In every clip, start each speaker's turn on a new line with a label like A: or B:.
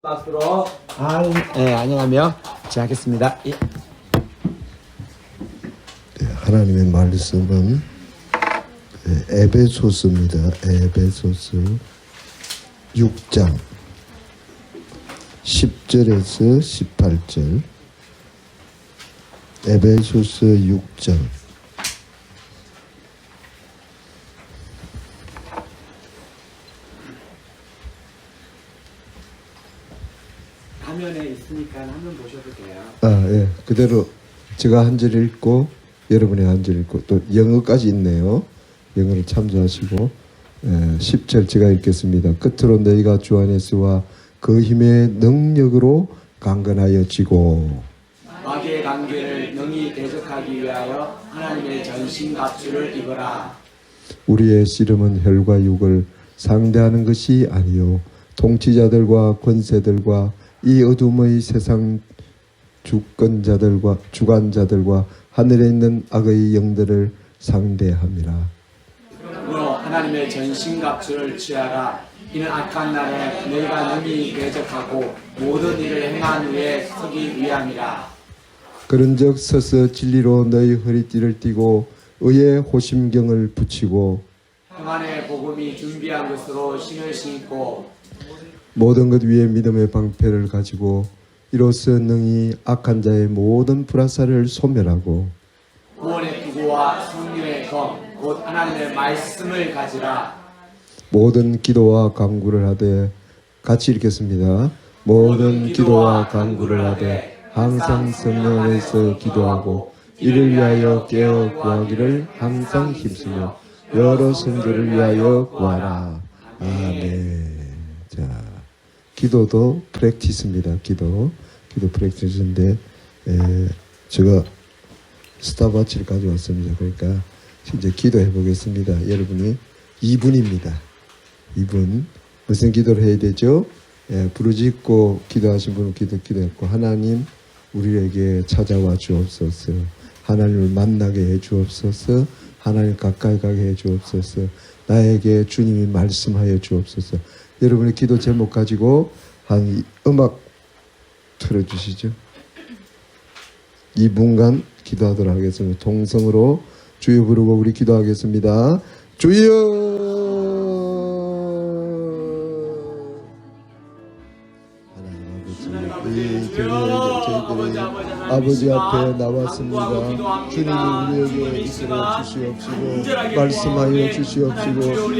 A: 박수로.
B: 안녕하며 시작하겠습니다. 예.
C: 하나님의 말씀은 에베소서입니다. 에베소서 6장 10절에서 18절. 에베소서 6장
B: 화면에 있으니까 한번 보셔도 돼요.
C: 그대로 제가 한 절 읽고 여러분이 한 절 읽고 또 영어까지 있네요. 영어를 참조하시고 10절 제가 읽겠습니다. 끝으로 너희가 주 안에서와 그 힘의 능력으로 강건하여 지고
B: 마귀의 관계를 능히 대적하기 위하여 하나님의 전신갑주를 입어라.
C: 우리의 씨름은 혈과 육을 상대하는 것이 아니요 통치자들과 권세들과 이 어둠의 세상 주관자들과 하늘에 있는 악의 영들을 상대함이라.
B: 그러므로 하나님의 전신갑주를 취하라. 이는 악한 날에 너희가 능히 대적하고 모든 일을 행한 후에 서기 위함이라.
C: 그런즉 서서 진리로 너희 허리띠를 띠고 의의 호심경을 붙이고
B: 평안의 복음이 준비한 것으로 신을 신고
C: 모든 것 위에 믿음의 방패를 가지고 이로써 능히 악한 자의 모든 불화살을 소멸하고
B: 구원의 기구와 성령의 검 곧 하나님의 말씀을 가지라.
C: 모든 기도와 간구를 하되 같이 읽겠습니다. 모든 기도와 간구를 하되 항상 성령 안에서 기도하고 이를 위하여 깨어 구하기를 항상 힘쓰며 여러 성도를 위하여 구하라. 아멘. 자, 기도도 프랙티스입니다. 기도 프랙티스인데 제가 스타바치를 가져왔습니다. 그러니까 이제 기도해 보겠습니다. 여러분이 2분입니다. 2분 무슨 기도를 해야 되죠? 부르짖고 기도하신 분은 기도했고 하나님 우리에게 찾아와 주옵소서. 하나님을 만나게 해 주옵소서. 하나님 가까이 가게 해 주옵소서. 나에게 주님이 말씀하여 주옵소서. 여러분의 기도 제목 가지고 한 음악 틀어주시죠. 2분간 기도하도록 하겠습니다. 동성으로 주여 부르고 우리 기도하겠습니다. 주여. 하나님 아버지, 저희들이 아버지 앞에 나왔습니다. 주님이 우리에게 이끌어 주시옵시고 말씀하여 주시옵시고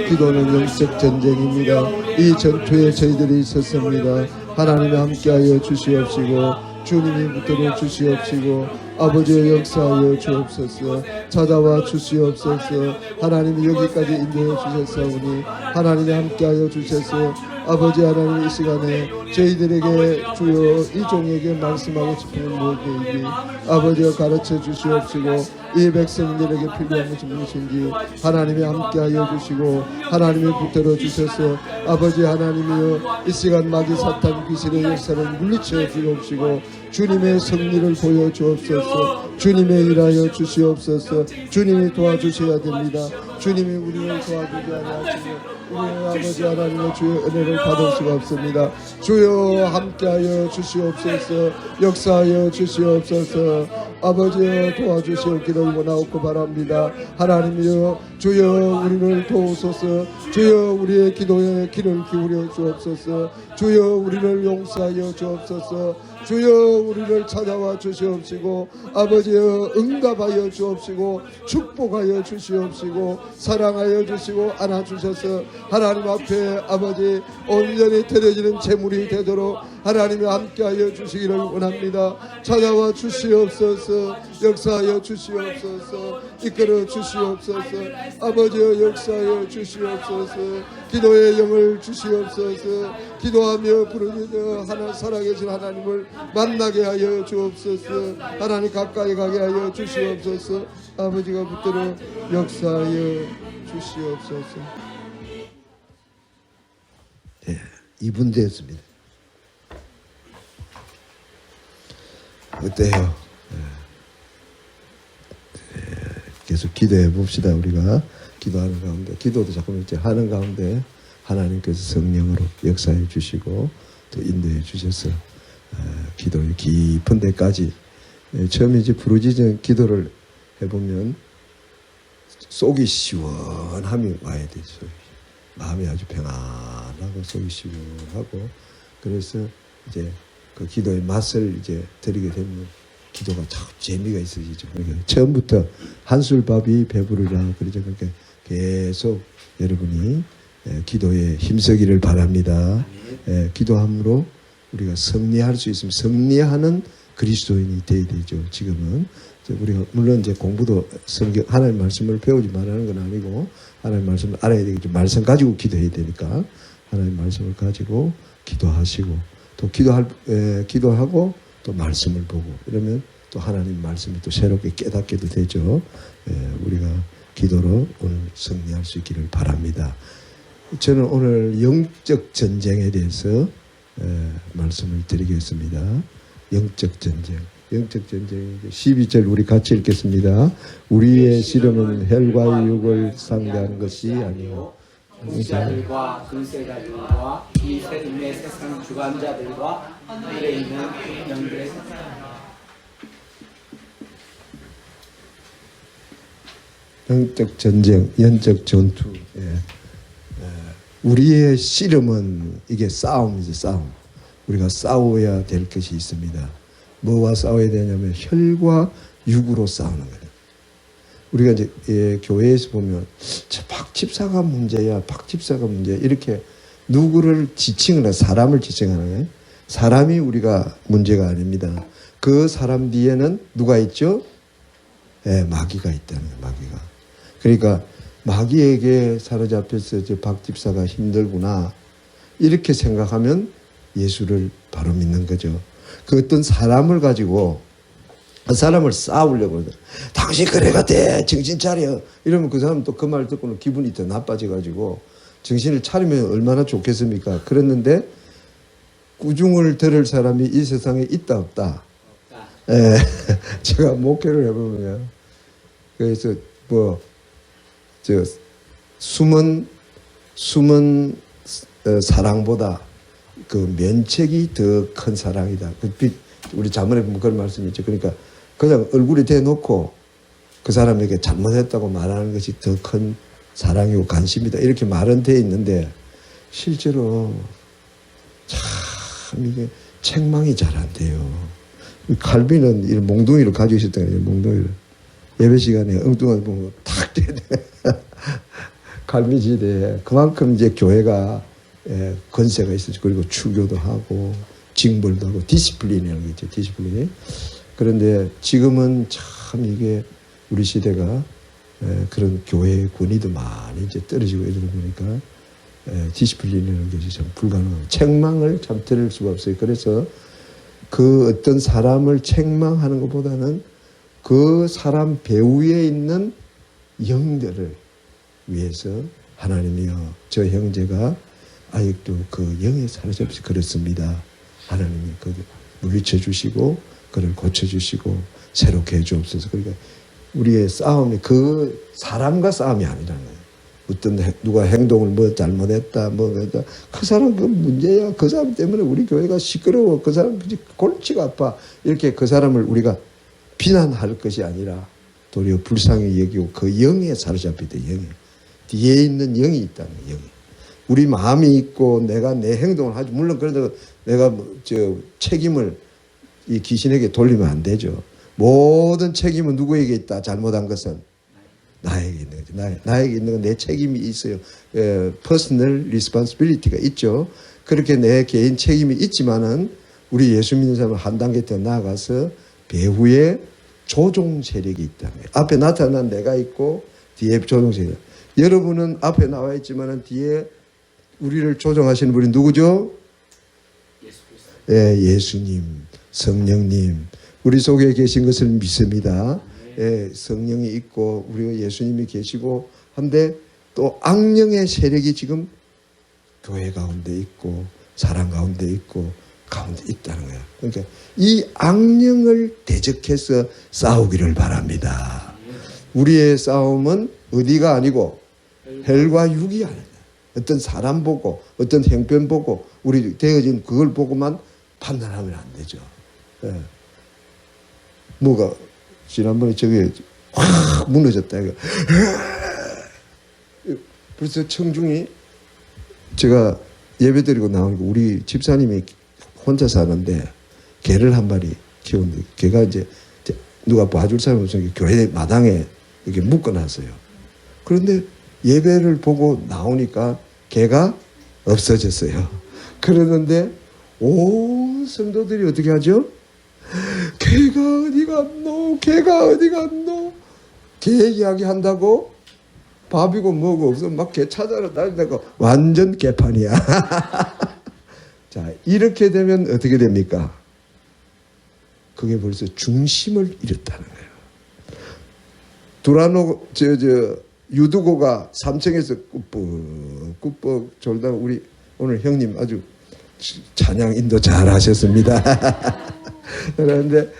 C: 기도는 영적 전쟁입니다. 이 전투에 저희들이 있었습니다. 하나님이 함께하여 주시옵시고 주님이 붙들어 주시옵시고 아버지의 역사하여 주옵소서. 찾아와 주시옵소서. 하나님이 여기까지 인도해 주셨사오니 하나님이 함께하여 주셔서 아버지 하나님 이 시간에 저희들에게 주여 이 종에게 말씀하고 싶은 무엇이든지 아버지가 가르쳐 주시옵시고 이 백성들에게 필요한 것이 무엇인지 하나님이 함께하여 주시고 하나님이 붙들어 주셔서 아버지 하나님이여 이 시간 마귀 사탄 귀신의 역사를 물리쳐 주옵시고 주님의 승리를 보여주옵소서. 주님의 일하여 주시옵소서. 주님이 도와주셔야 됩니다. 주님이 우리를 도와주지 않으시면 우리는 아버지 하나님의 주의 은혜를 받을 수가 없습니다. 주여 함께하여 주시옵소서. 역사하여 주시옵소서. 아버지여 도와주시옵기를 원하옵고 바랍니다. 하나님이여 주여 우리를 도우소서. 주여 우리의 기도에 귀를 기울여 주옵소서. 주여 우리를 용서하여 주옵소서. 주여 우리를 찾아와 주시옵시고 아버지여 응답하여 주옵시고 축복하여 주시옵시고 사랑하여 주시고 안아주셔서 하나님 앞에 아버지 온전히 드려지는 제물이 되도록 하나님이 함께하여 주시기를 원합니다. 찾아와 주시옵소서. 역사하여 주시옵소서. 이끌어 주시옵소서. 아버지여 역사하여 주시옵소서. 기도의 영을 주시옵소서. 기도하며 부르짖어 하나 살아계신 하나님을 만나게 하여 주옵소서. 하나님 가까이 가게 하여 주시옵소서. 아버지가 붙들어 역사하여 주시옵소서. 2분 됐습니다. 어때요? 계속 기도해 봅시다. 우리가 기도하는 가운데 기도도 자꾸 이제 하는 가운데 하나님께서 성령으로 역사해 주시고 또 인도해 주셔서 기도의 깊은 데까지 처음에 이제 부르짖은 기도를 해보면 속이 시원함이 와야 되죠. 마음이 아주 평안하고 속이 시원하고 그래서 이제 그 기도의 맛을 이제 드리게 되면 기도가 참 재미가 있어지죠. 그러니까 처음부터 한술밥이 배부르라 그러죠. 그러니까 계속 여러분이 기도에 힘쓰기를 바랍니다. 기도함으로 우리가 승리할 수 있으면 승리하는 그리스도인이 되어야 되죠. 지금은 우리가 물론 이제 공부도 성경 하나님 말씀을 배우지 말라는 건 아니고 하나님 말씀을 알아야 되겠죠. 말씀 가지고 기도해야 되니까 하나님 말씀을 가지고 기도하시고 또 기도하고 또 말씀을 보고 이러면 또 하나님 말씀이 또 새롭게 깨닫게도 되죠. 우리가 기도로 오늘 승리할 수 있기를 바랍니다. 저는 오늘 영적 전쟁에 대해서 말씀을 드리겠습니다. 영적 전쟁. 영적 전쟁 12절 우리 같이 읽겠습니다. 우리의 씨름은 혈과 육을 상대하는 것이 아니요
B: 무자들과 근세자들과 이 세임의 세상 주관자들과 하늘에 있는 영들의
C: 영적 전쟁, 영적 전투. 우리의 씨름은 이게 싸움이죠, 싸움. 우리가 싸워야 될 것이 있습니다. 뭐와 싸워야 되냐면 혈과 육으로 싸우는 거예요. 우리가 이제 교회에서 보면 박 집사가 문제야, 박 집사가 문제야 이렇게 누구를 지칭하는 사람을 지칭하는 거예요. 사람이 우리가 문제가 아닙니다. 그 사람 뒤에는 누가 있죠? 마귀가 있다는 거예요. 마귀가. 그러니까 마귀에게 사로잡혀서 이제 박 집사가 힘들구나 이렇게 생각하면 예수를 바로 믿는 거죠. 그 어떤 사람을 가지고 그 사람을 싸우려고 그러죠. 당신 그래가 돼 정신 차려 이러면 그 사람 또 그 말 듣고는 기분이 더 나빠져가지고 정신을 차리면 얼마나 좋겠습니까? 그랬는데 꾸중을 들을 사람이 이 세상에 있다 없다. 제가 목회를 해보면 그래서 숨은 사랑보다 그 면책이 더 큰 사랑이다. 우리 자문에 보면 그런 말씀이 있죠. 그러니까 그냥 얼굴에 대놓고 그 사람에게 잘못했다고 말하는 것이 더 큰 사랑이고 관심이다. 이렇게 말은 돼 있는데 실제로 참 이게 책망이 잘 안 돼요. 칼빈은 이런 몽둥이를 가지고 있었던 거예요. 몽둥이를. 예배 시간에 엉뚱하게 보면 탁 때려. 칼빈 시대에 그만큼 이제 교회가 권세가 있었죠. 그리고 추교도 하고 징벌도 하고 디시플린이라는 게 있죠. 디시플린이. 그런데 지금은 참 이게 우리 시대가 그런 교회의 권위도 많이 이제 떨어지고 이러다 보니까 디시플린이라는 것이 참 불가능하고 책망을 참 들을 수가 없어요. 그래서 그 어떤 사람을 책망하는 것보다는 그 사람 배후에 있는 영들을 위해서 하나님이여 저 형제가 아직도 그 영에 사로잡혀서 그렇습니다. 하나님이 그를 물리쳐 주시고 그를 고쳐 주시고 새롭게 해 주옵소서. 그러니까 우리의 싸움이 그 사람과 싸움이 아니라는 거예요. 어떤 누가 행동을 뭐 잘못했다 그 사람 그 문제야. 그 사람 때문에 우리 교회가 시끄러워. 그 사람 골치가 아파. 이렇게 그 사람을 우리가 비난할 것이 아니라 도리어 불쌍히 여기고 그 영에 사로잡히다. 영에 뒤에 있는 영이 있다는 거예요. 영이. 우리 마음이 있고 내가 내 행동을 하지. 물론 그래도 내가 책임을 이 귀신에게 돌리면 안 되죠. 모든 책임은 누구에게 있다. 잘못한 것은 나에게 있는 거죠. 나에게 있는 건 내 책임이 있어요. personal responsibility가 있죠. 그렇게 내 개인 책임이 있지만은 우리 예수 믿는 사람은 한 단계 더 나아가서 배후에 조종 세력이 있다는 거예요. 앞에 나타난 내가 있고 뒤에 조종 세력. 여러분은 앞에 나와 있지만은 뒤에 우리를 조종하시는 분이 누구죠? 예수님, 성령님. 우리 속에 계신 것을 믿습니다. 성령이 있고 우리가 예수님이 계시고 한데 또 악령의 세력이 지금 교회 가운데 있고 사람 가운데 있고 가운데 있다는 거야. 그러니까 이 악령을 대적해서 싸우기를 바랍니다. 우리의 싸움은 어디가 아니고 혈과 육이 아니다. 어떤 사람 보고 어떤 형편 보고 우리 되어진 그걸 보고만 판단하면 안 되죠. 예. 뭐가 지난번에 저게 확 무너졌다 이거. 벌써 청중이 제가 예배드리고 나오니까 우리 집사님이 혼자 사는데 개를 한 마리 키우는데 개가 이제 누가 봐줄 사람이 없으니까 교회 마당에 이렇게 묶어놨어요. 그런데 예배를 보고 나오니까 개가 없어졌어요. 그러는데 온 성도들이 어떻게 하죠? 개가 어디 갔노? 개가 어디 갔노? 개 이야기 한다고 밥이고 뭐고 없어 막 개 찾아러 다닌다고 완전 개판이야. 자, 이렇게 되면 어떻게 됩니까? 그게 벌써 중심을 잃었다는 거예요. 두라노 유두고가 3층에서 꾸벅 졸다가 우리 오늘 형님 아주 찬양 인도 잘하셨습니다. 그런데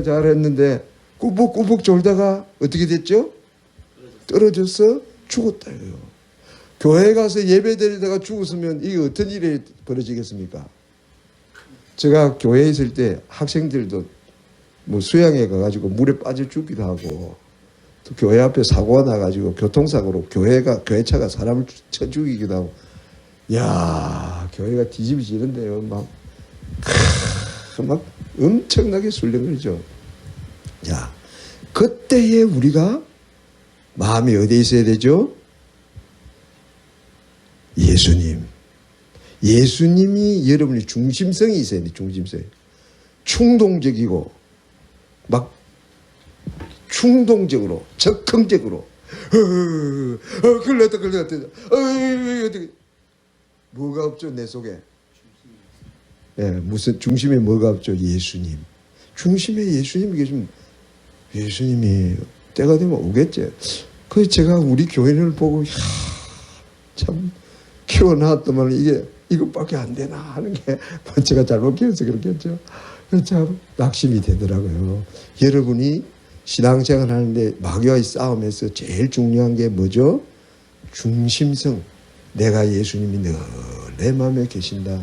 C: 잘했는데 꾸벅꾸벅 졸다가 어떻게 됐죠? 떨어져서 죽었다요. 교회 가서 예배 드리다가 죽었으면 이게 어떤 일이 벌어지겠습니까? 제가 교회에 있을 때 학생들도 뭐 수양회 가가지고 물에 빠져 죽기도 하고 또 교회 앞에 사고가 나가지고 교통사고로 교회차가 사람을 쳐 죽이기도 하고 야 교회가 뒤집어지는데요. 막 엄청나게 술렁거리죠. 자, 그때에 우리가 마음이 어디에 있어야 되죠? 예수님이 여러분의 중심성이 있어야 돼. 중심성이 충동적이고 막 충동적으로 적극적으로 걸렸다 어떻게 뭐가 없죠 내 속에? 예, 무슨 중심에 뭐가 없죠? 예수님. 중심에 예수님이 계시면 예수님이 때가 되면 오겠지. 그래서 제가 우리 교회를 보고 참 키워놨더만 이것밖에 안 되나 하는 게 제가 잘못 키워서 그렇겠죠. 참 낙심이 되더라고요. 여러분이 신앙생활 하는데 마귀와의 싸움에서 제일 중요한 게 뭐죠? 중심성. 내가 예수님이 늘 내 마음에 계신다.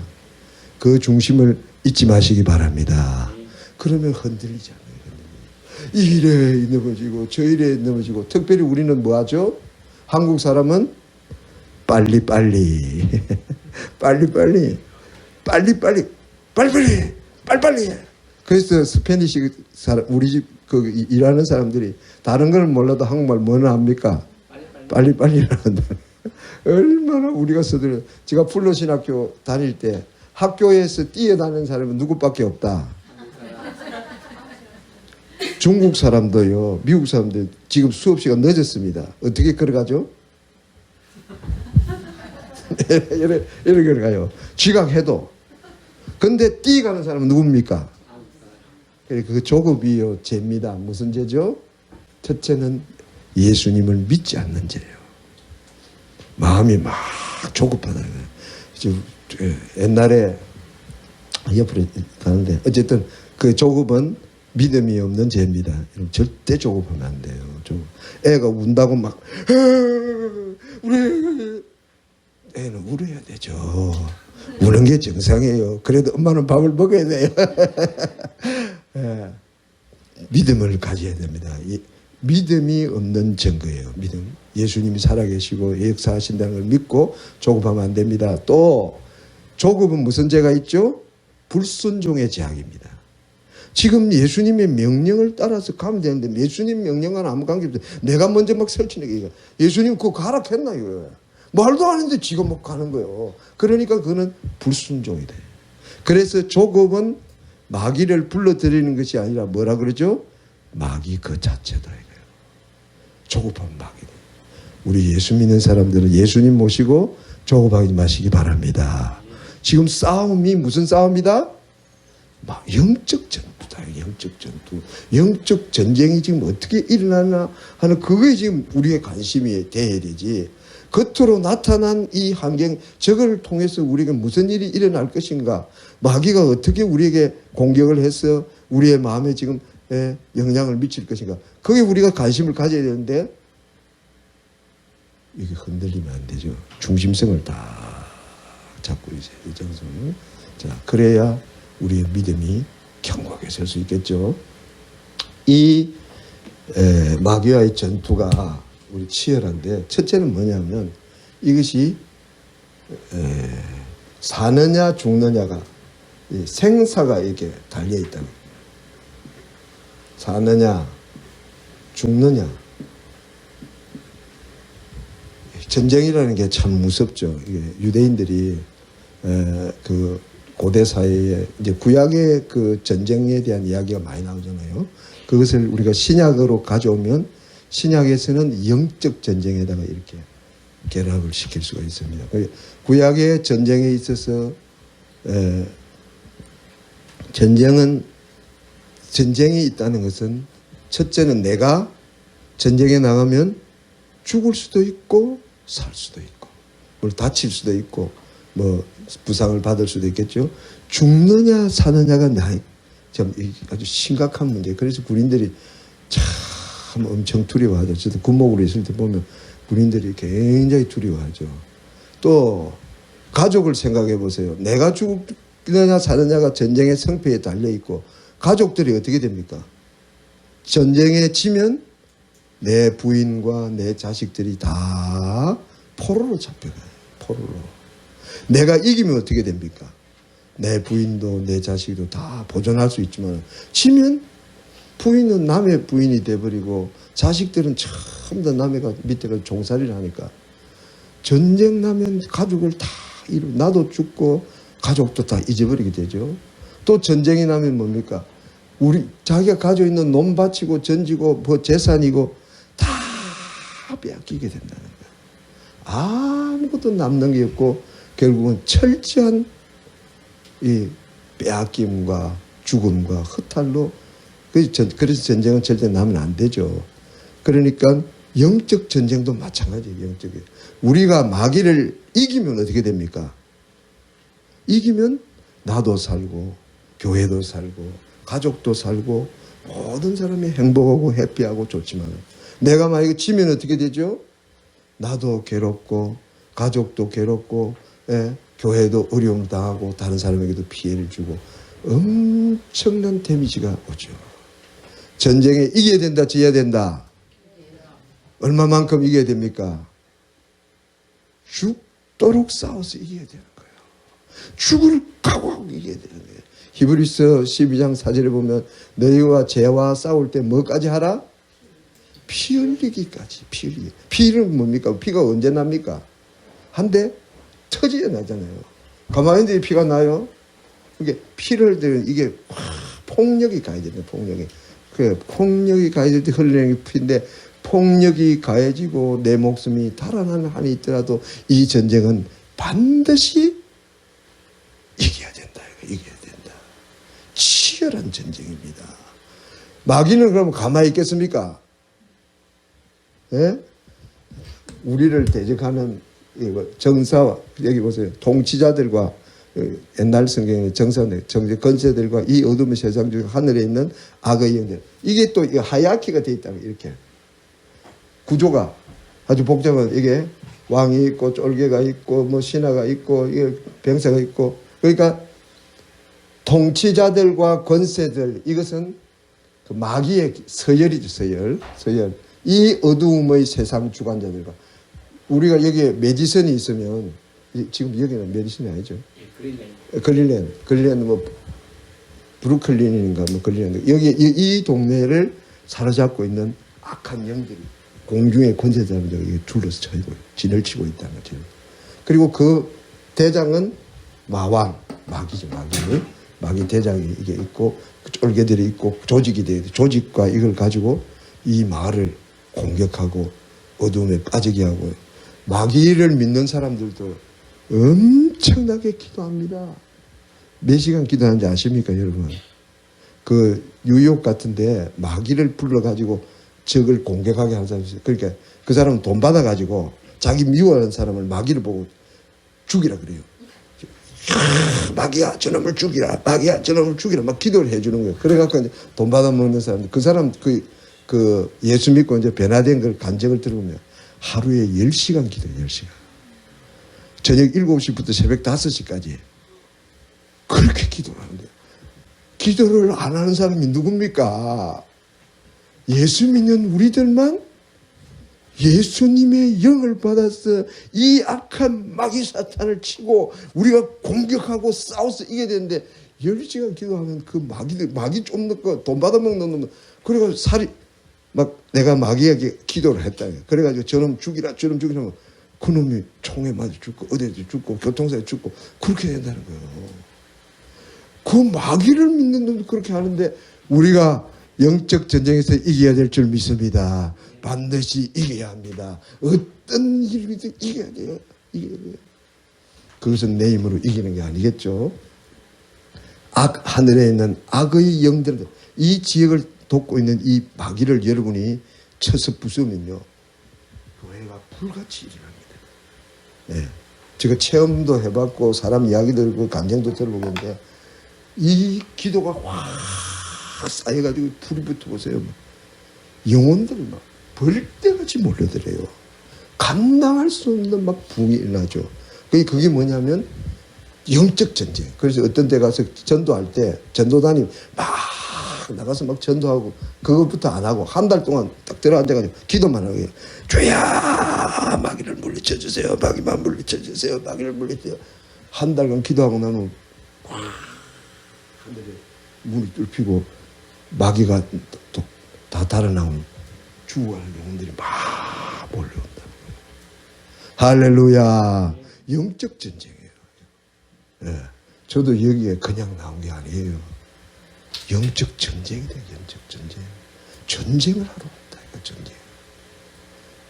C: 그 중심을 잊지 마시기 바랍니다. 그러면 흔들리지 않아요. 이래 넘어지고 저 이래 넘어지고 특별히 우리는 뭐하죠? 한국 사람은 빨리빨리 그래서 스페니시 사람 우리 집 그 일하는 사람들이 다른 걸 몰라도 한국말 뭐는 합니까? 빨리빨리라는 얼마나 우리가 써들어. 제가 플러신학교 다닐 때 학교에서 뛰어다니는 사람은 누구밖에 없다. 중국 사람도요, 미국 사람들 지금 수업 시간 늦었습니다. 어떻게 걸어가죠? 이렇게 걸어가요. 지각해도. 근데 뛰어가는 사람은 누굽니까? 그 조급이요 죄입니다. 무슨 죄죠? 첫째는 예수님을 믿지 않는 죄예요. 마음이 막 조급하다는 거예요. 옛날에 옆으로 가는데 어쨌든 그 조급은 믿음이 없는 죄입니다. 절대 조급하면 안 돼요. 애가 운다고 막 우리 애는 울어야 되죠. 우는 게 정상이에요. 그래도 엄마는 밥을 먹어야 돼요. 예. 믿음을 가져야 됩니다. 믿음이 없는 증거예요. 믿음. 예수님이 살아계시고 역사하신다는 걸 믿고 조급하면 안 됩니다. 또 조급은 무슨 죄가 있죠? 불순종의 죄악입니다. 지금 예수님의 명령을 따라서 가면 되는데 예수님 명령과는 아무 관계 없어요. 내가 먼저 막 설치니까 예수님 그거 가라 했나 이거. 말도 안 했는데 지가 막 가는 거예요. 그러니까 그거는 불순종이 돼요. 그래서 조급은 마귀를 불러들이는 것이 아니라 뭐라 그러죠? 마귀 그 자체다 이거예요. 조급한 마귀. 우리 예수 믿는 사람들은 예수님 모시고 조급하지 마시기 바랍니다. 지금 싸움이 무슨 싸움이다? 막 영적 전투다. 영적 전투. 영적 전쟁이 지금 어떻게 일어나나 하는 그게 지금 우리의 관심이 돼야 되지. 겉으로 나타난 이 환경, 저걸 통해서 우리가 무슨 일이 일어날 것인가, 마귀가 어떻게 우리에게 공격을 해서 우리의 마음에 지금 영향을 미칠 것인가, 거기에 우리가 관심을 가져야 되는데 이게 흔들리면 안 되죠. 중심성을 다 잡고 이제 이 정성을. 자, 그래야 우리의 믿음이 견고하게 설 수 있겠죠. 이 마귀와의 전투가 우리 치열한데, 첫째는 뭐냐면 이것이 사느냐 죽느냐가, 생사가 이렇게 달려 있다는 거예요. 사느냐 죽느냐. 전쟁이라는 게 참 무섭죠. 이게 유대인들이 그 고대 사회에 이제 구약의 그 전쟁에 대한 이야기가 많이 나오잖아요. 그것을 우리가 신약으로 가져오면 신약에서는 영적 전쟁에다가 이렇게 결합을 시킬 수가 있습니다. 구약의 전쟁에 있어서 전쟁이 있다는 것은, 첫째는 내가 전쟁에 나가면 죽을 수도 있고 살 수도 있고, 뭘 다칠 수도 있고, 뭐 부상을 받을 수도 있겠죠. 죽느냐 사느냐가 참 아주 심각한 문제. 그래서 군인들이 참 엄청 두려워하죠. 저도 군목으로 있을 때 보면 군인들이 굉장히 두려워하죠. 또 가족을 생각해 보세요. 내가 죽느냐 사느냐가 전쟁의 성패에 달려 있고, 가족들이 어떻게 됩니까? 전쟁에 지면 내 부인과 내 자식들이 다 포로로 잡혀가요. 포로로. 내가 이기면 어떻게 됩니까? 내 부인도 내 자식도 다 보존할 수 있지만, 지면 부인은 남의 부인이 돼버리고 자식들은 전부 다 남의 밑에 가서 종살이를 하니까, 전쟁 나면 가족을 다 나도 죽고 가족도 다 잊어버리게 되죠. 또 전쟁이 나면 뭡니까? 자기가 가지고 있는 논 바치고 전지고 뭐 재산이고 다 빼앗기게 된다는 거예요. 아무것도 남는 게 없고 결국은 철저한 이 빼앗김과 죽음과 허탈로. 그래서 전쟁은 절대 나면 안 되죠. 그러니까 영적 전쟁도 마찬가지예요. 영적이. 우리가 마귀를 이기면 어떻게 됩니까? 이기면 나도 살고 교회도 살고 가족도 살고 모든 사람이 행복하고 해피하고 좋지만, 내가 만약에 지면 어떻게 되죠? 나도 괴롭고 가족도 괴롭고 교회도 어려움을 당하고 다른 사람에게도 피해를 주고 엄청난 데미지가 오죠. 전쟁에 이겨야 된다, 져야 된다. 얼마만큼 이겨야 됩니까? 죽도록 싸워서 이겨야 되는 거예요. 죽을 각오하고 이겨야 되는 거예요. 히브리서 12장 4절에 보면 너희와 죄와 싸울 때 뭐까지 하라? 피 흘리기까지. 피 흘리기. 피는 뭡니까? 피가 언제 납니까? 한데 터지게 나잖아요. 가만히 있는데 피가 나요. 이게 피를 흘리면 이게 폭력이 가해야 됩니다. 폭력이. 그 폭력이 가해질 때 흘리는 게 피인데, 폭력이 가해지고 내 목숨이 달아나는 한이 있더라도 이 전쟁은 반드시 이겨야 된다. 이겨야 된다. 치열한 전쟁입니다. 마귀는 그러면 가만히 있겠습니까? 예? 우리를 대적하는 정사와, 여기 보세요. 통치자들과 옛날 성경의 건세들과 이 어둠의 세상 중 하늘에 있는 악의 영들. 이게 또 하이아키가 되어 있다는, 이렇게. 구조가 아주 복잡한, 이게 왕이 있고 쫄개가 있고 뭐 신하가 있고 이게 병사가 있고, 그러니까 통치자들과 권세들, 이것은 그 마귀의 서열이죠. 서열. 이 어두움의 세상 주관자들과, 우리가 여기에 메디슨이 있으면, 지금 여기는 메디슨이 아니죠. 글릴랜드 뭐 브루클린인가 뭐 글릴랜드, 여기 이 동네를 사로잡고 있는 악한 영들이 공중의 권세자들에게 둘러서 쳐있고 진을 치고 있다는 거죠. 그리고 그 대장은 마귀죠. 마귀 대장이 이게 있고 쫄개들이 있고 조직이 되어 있고, 조직과 이걸 가지고 이 마을을 공격하고 어둠에 빠지게 하고. 마귀를 믿는 사람들도 엄청나게 기도합니다. 몇 시간 기도하는지 아십니까, 여러분? 그 뉴욕 같은데 마귀를 불러가지고 적을 공격하게 하는 사람이 있어요. 그러니까 그 사람은 돈 받아가지고 자기 미워하는 사람을 마귀를 보고 죽이라 그래요. 마귀야, 저놈을 죽이라. 마귀야, 저놈을 죽이라. 막 기도를 해주는 거예요. 그래갖고 이제 돈 받아 먹는 사람들, 그 사람 그 예수 믿고 이제 변화된 걸 간증을 들어보면 하루에 10시간 기도해요. 10시간. 저녁 7시부터 새벽 5시까지 그렇게 기도를 하는데, 기도를 안 하는 사람이 누굽니까? 예수 믿는 우리들만 예수님의 영을 받아서 이 악한 마귀 사탄을 치고 우리가 공격하고 싸워서 이겨야 되는데, 10시간 기도하면 그 마귀 좀 넣고 돈 받아먹는 놈, 그래가지고 살이 막, 내가 마귀에게 기도를 했다. 그래가지고 저놈 죽이라 하면 그놈이 총에 맞아 죽고 어디에도 죽고 교통사에 죽고 그렇게 된다는 거예요. 그 마귀를 믿는 놈도 그렇게 하는데, 우리가 영적 전쟁에서 이겨야 될 줄 믿습니다. 반드시 이겨야 합니다. 어떤 일이든 이겨야 돼요. 이겨야 돼요. 그것은 내 힘으로 이기는 게 아니겠죠. 하늘에 있는 악의 영들, 이 지역을 돕고 있는 이 마귀를 여러분이 쳐서 부수면요, 교회가 불같이 일어납니다. 네. 제가 체험도 해봤고 사람 이야기 들고 간증도 들어보는데, 이 기도가 확 쌓여가지고 불이 붙어보세요. 영혼들 막 벌떼같이 몰려들어요. 감당할 수 없는 막 붐이 일어나죠. 그게 뭐냐면 영적 전쟁. 그래서 어떤 데 가서 전도할 때 전도단이 막 나가서 막 전도하고 그것부터 안 하고 한 달 동안 딱 들어앉아가지고 기도만 하고, 주야 마귀를 물리쳐 주세요. 마귀만 물리쳐 주세요. 마귀를 물리쳐. 한 달간 기도하고 나면 하늘에 문이 뚫히고 마귀가 또 다 달아나오면 죽어가는 영혼들이 막 몰려온다는 거예요. 할렐루야. 영적 전쟁이에요. 예. 저도 여기에 그냥 나온 게 아니에요. 영적 전쟁이 돼요. 영적 전쟁. 전쟁을 하러 왔다. 이거 전쟁.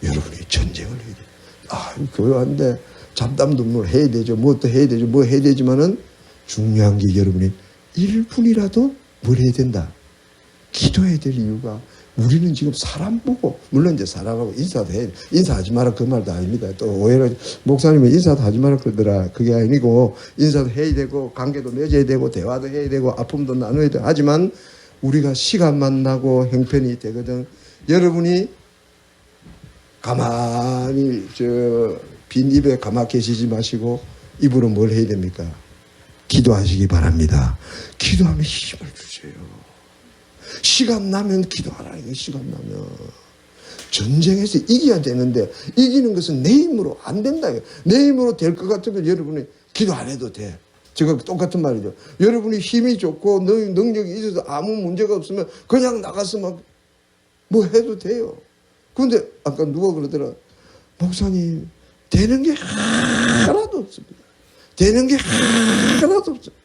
C: 여러분이 전쟁을 해야 돼요. 교회 왔는데 잡담도 뭘 해야 되죠. 뭐 해야 되죠. 뭐 해야 되지만은 중요한 게, 여러분이 1분이라도 뭘 해야 된다. 기도해야 될 이유가, 우리는 지금 사람 보고, 물론 이제 사람하고 인사도 해야 돼. 인사하지 마라 그 말도 아닙니다. 또 오해를, 목사님은 인사도 하지 마라 그러더라. 그게 아니고, 인사도 해야 되고, 관계도 맺어야 되고, 대화도 해야 되고, 아픔도 나눠야 되고, 하지만 우리가 시간만 나고 형편이 되거든. 여러분이 가만히 빈 입에 가만히 계시지 마시고 입으로 뭘 해야 됩니까? 기도하시기 바랍니다. 기도하면 힘을 주세요. 시간 나면 기도하라는 거예요. 시간 나면. 전쟁에서 이겨야 되는데, 이기는 것은 내 힘으로 안 된다. 내 힘으로 될 것 같으면 여러분이 기도 안 해도 돼. 제가 똑같은 말이죠. 여러분이 힘이 좋고 능력이 있어서 아무 문제가 없으면 그냥 나가서 막 뭐 해도 돼요. 그런데 아까 누가 그러더라. 목사님, 되는 게 하나도 없습니다. 되는 게 하나도 없어요.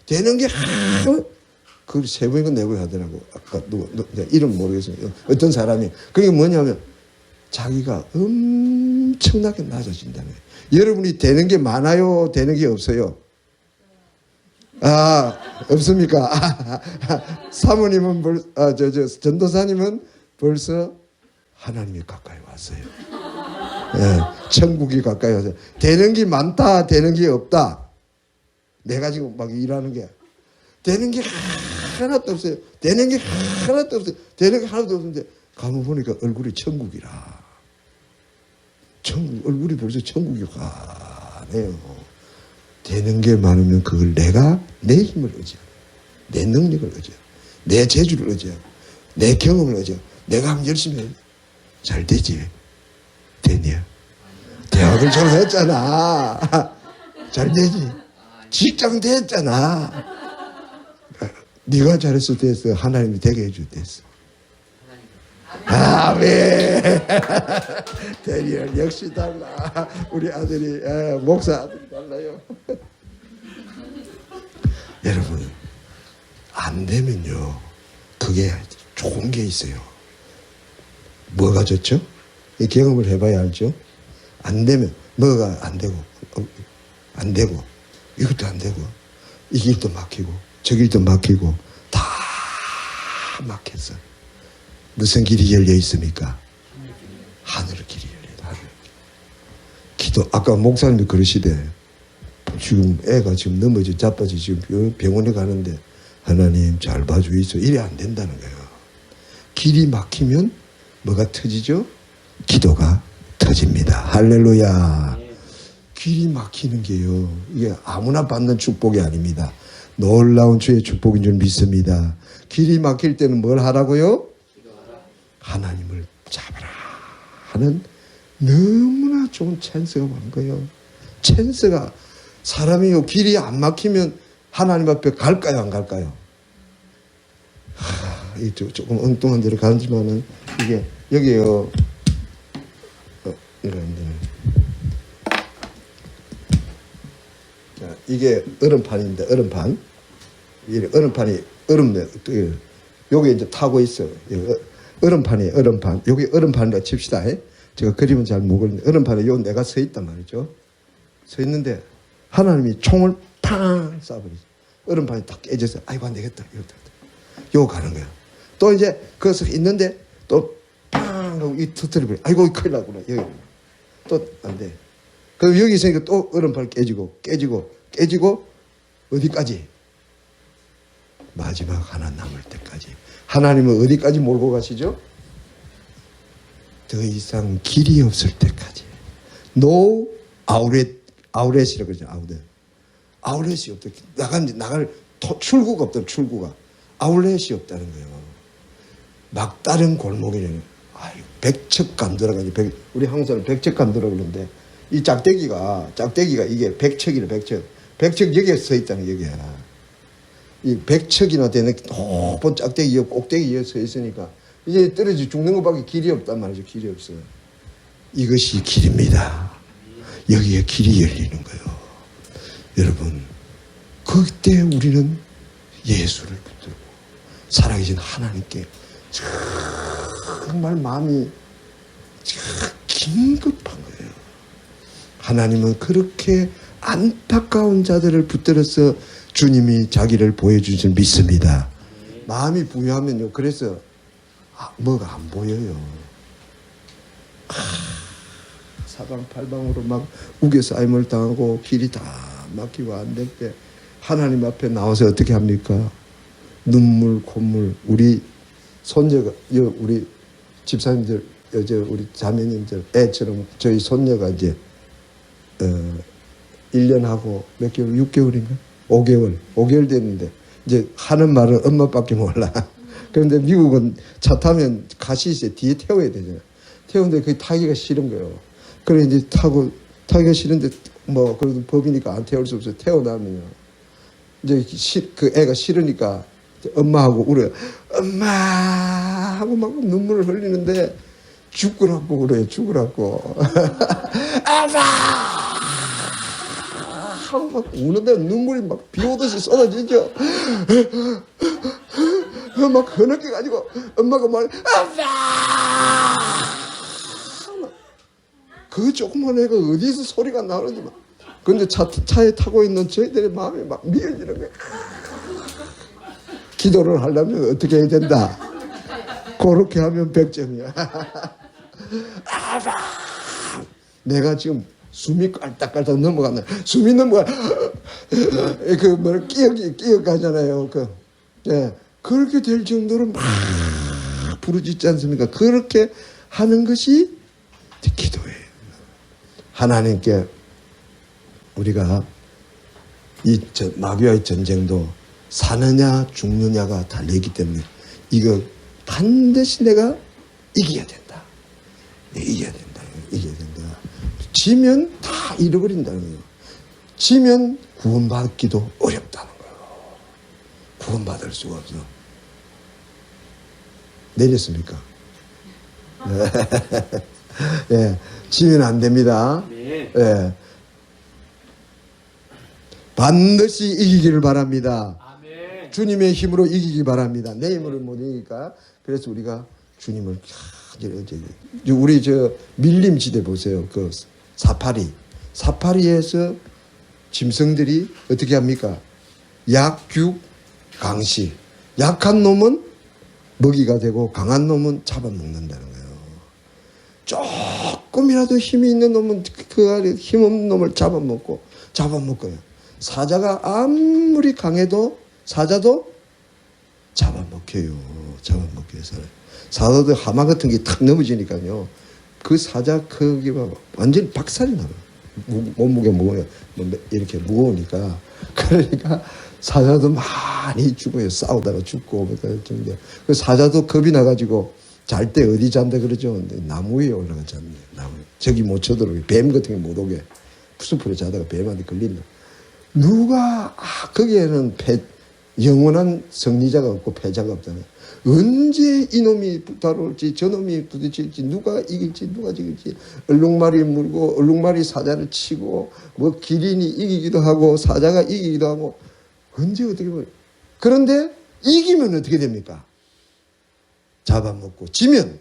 C: 되는 게 하나도, 그걸 세 번인가 네 번 하더라고. 아까 누가 이름 모르겠어요. 어떤 사람이. 그게 뭐냐면 자기가 엄청나게 낮아진다는 거예요. 여러분이 되는 게 많아요? 되는 게 없어요? 없습니까? 사모님은 전도사님은 벌써 하나님이 가까이 왔어요. 예, 천국이 가까이 왔어요. 되는 게 많다, 되는 게 없다. 내가 지금 막 일하는 게 되는 게 하나도 없어요. 되는 게 하나도 없어요. 되는 게 하나도 없는데 가만 보니까 얼굴이 천국이라. 얼굴이 벌써 천국이 가네요. 되는 게 많으면 그걸 내가 내 힘을 의지하고, 내 능력을 의지하고, 내 재주를 의지하고, 내 경험을 의지하고, 내가 하면 열심히 해. 잘 되지? 되냐? 대학을 졸업했잖아. 잘 되지? 직장 됐잖아. 네가 잘해서 됐어. 하나님이 되게 해줄 됐어. 아멘. 대리얼 역시 달라. 우리 아들이 목사 아들이 달라요. 여러분, 안 되면요, 그게 좋은 게 있어요. 뭐가 좋죠? 이 경험을 해봐야 알죠. 안 되면 뭐가 안 되고, 안 되고, 이것도 안 되고, 이 길도 막히고 저 길도 막히고 다 막혔어. 무슨 길이 열려 있습니까? 하늘 길이 열려요. 하늘 길. 기도. 아까 목사님도 그러시대. 지금 애가 지금 넘어져 자빠져 지금 병원에 가는데 하나님 잘 봐주이소. 이래 안 된다는 거예요. 길이 막히면 뭐가 터지죠? 기도가 터집니다. 할렐루야. 길이 막히는 게요. 이게 아무나 받는 축복이 아닙니다. 놀라운 주의 축복인 줄 믿습니다. 길이 막힐 때는 뭘 하라고요? 하나님을 잡아라 하는 너무나 좋은 찬스가 온 거예요. 찬스가 사람이 길이 안 막히면 하나님 앞에 갈까요, 안 갈까요? 이 조금 엉뚱한 데로 가지만은 이게 여기요. 이런 데는. 자, 이게 얼음판입니다. 얼음판. 이 얼음판이 얼음네. 여기 이제 타고 있어요. 얼음판이에요. 얼음판. 여기 얼음판이라 칩시다. 제가 그림은 잘 모르는데 얼음판에 요 내가 서 있단 말이죠. 서 있는데 하나님이 총을 팡 쏴버리죠. 얼음판이 딱 깨져서 아이고 안 되겠다. 요 가는 거야. 또 이제 거기서 있는데 또 팡 하고 이 터뜨려버려. 아이고 큰일 나구나. 여기 또 안 돼. 그럼 여기 있으니까 또 얼음판 깨지고 어디까지? 마지막 하나 남을 때까지. 하나님은 어디까지 몰고 가시죠? 더 이상 길이 없을 때까지. No 아우렛이라고 그러죠. 아우렛이 없다. 나갈 출구가 없다. 출구가. 아우렛이 없다는 거예요. 막다른 골목이래요. 백척감 들어가지. 우리 한국사람 백척감 들어 그러는데 이 짝대기가 이게 백척이래. 백척 여기에 서 있다는 여기야. 이 백척이나 되는 높은 짝대기 꼭대기에 서 있으니까 이제 떨어져 죽는 것밖에 길이 없단 말이죠. 길이 없어요. 이것이 길입니다. 여기에 길이 열리는 거예요. 여러분, 그때 우리는 예수를 붙들고 살아계신 하나님께 정말 마음이 긴급한 거예요. 하나님은 그렇게 안타까운 자들을 붙들어서 주님이 자기를 보여줄 줄 믿습니다. 마음이 부유하면요. 그래서 뭐가 안 보여요. 사방팔방으로 막 우겨싸임을 당하고 길이 다 막히고 안 될 때 하나님 앞에 나와서 어떻게 합니까? 눈물, 콧물. 우리 손녀가, 우리 집사님들, 우리 자매님들 애처럼 저희 손녀가 이제 1년하고 몇 개월, 6개월인가? 5개월 됐는데 이제 하는 말은 엄마밖에 몰라. 그런데 미국은 차 타면 가시 있어요. 뒤에 태워야 되잖아요. 태우는데 그게 타기가 싫은 거예요. 그래 이제 타기가 싫은데 뭐 그래도 법이니까 안 태울 수 없어요. 태워나면요. 이제 그 애가 싫으니까 엄마하고 울어요. 엄마 하고 막 눈물을 흘리는데 죽으라고 그래요. 죽으라고. 엄마 하고 막 우는데 눈물이 막 비 오듯이 쏟아지죠. 막 흐느껴 가지고 엄마가 말 엄마 그 조그만 애가 어디서 소리가 나오는지 막. 근데 차에 타고 있는 저희들의 마음이 막 미어지는 거예요. 기도를 하려면 어떻게 해야 된다? 그렇게 하면 100점이야. 내가 지금 숨이 깔딱깔딱 넘어가네. 숨이 넘어가. 끼어가잖아요. 그렇게 될 정도로 막 부르짖지 않습니까? 그렇게 하는 것이 기도예요. 하나님께 우리가 이 마귀와의 전쟁도 사느냐 죽느냐가 달려있기 때문에 이거 반드시 내가 이겨야 된다. 이겨야 된다. 지면 다 잃어버린다는 거예요. 지면 구원받기도 어렵다는 거예요. 구원받을 수가 없어. 내렸습니까? 예, 지면 안 됩니다. 예. 반드시 이기기를 바랍니다. 아멘. 주님의 힘으로 이기기 바랍니다. 내 힘으로 못 이기니까. 그래서 우리가 주님을 우리 밀림지대 보세요. 그 사파리에서 짐승들이 어떻게 합니까? 약육 강시. 약한 놈은 먹이가 되고 강한 놈은 잡아먹는다는 거예요. 조금이라도 힘이 있는 놈은 그 안에 힘없는 놈을 잡아먹어요. 사자가 아무리 강해도 사자도 잡아먹혀요. 사자도 하마 같은 게 탁 넘어지니까요. 그 사자 크기가 완전히 박살이 나요. 몸무게 무거워 이렇게 무거우니까 그러니까 사자도 많이 죽어요. 싸우다가 죽고 그 사자도 겁이 나가지고 잘 때 어디 잔다 그러죠? 나무 위에 올라가 잤네요. 나무 저기 못 쳐들어오게 뱀 같은 게 못 오게 숲으로 자다가 뱀한테 걸린다. 누가 거기에는 영원한 승리자가 없고 패자가 없잖아요. 언제 이놈이 다룰지 저놈이 부딪힐지 누가 이길지 누가 지길지 얼룩말이 물고 얼룩말이 사자를 치고 뭐 기린이 이기기도 하고 사자가 이기기도 하고 언제 어떻게 보면 그런데 이기면 어떻게 됩니까? 잡아먹고 지면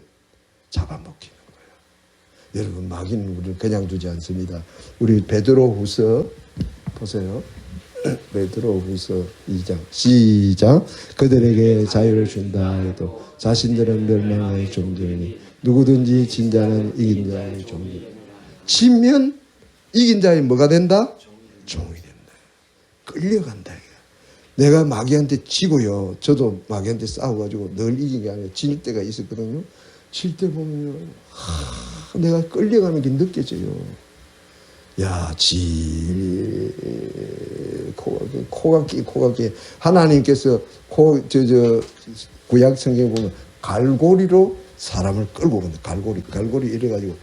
C: 잡아먹히는 거예요. 여러분 마귀는 우리를 그냥 두지 않습니다. 우리 베드로후서 보세요. 베드로후서 2장 시작. 그들에게 자유를 준다 해도 자신들은 멸망의 종들이니 누구든지 진 자는 이긴 자의 종이니. 지면 이긴 자의 뭐가 된다? 종이 된다. 끌려간다. 내가 마귀한테 지고요. 저도 마귀한테 싸워가지고 늘 이긴 게 아니라 질 때가 있었거든요. 질 때 보면요. 내가 끌려가는 게 느껴져요. 야, 코가 끼. 하나님께서 구약 성경에 보면 갈고리로 사람을 끌고 간다. 갈고리 이래가지고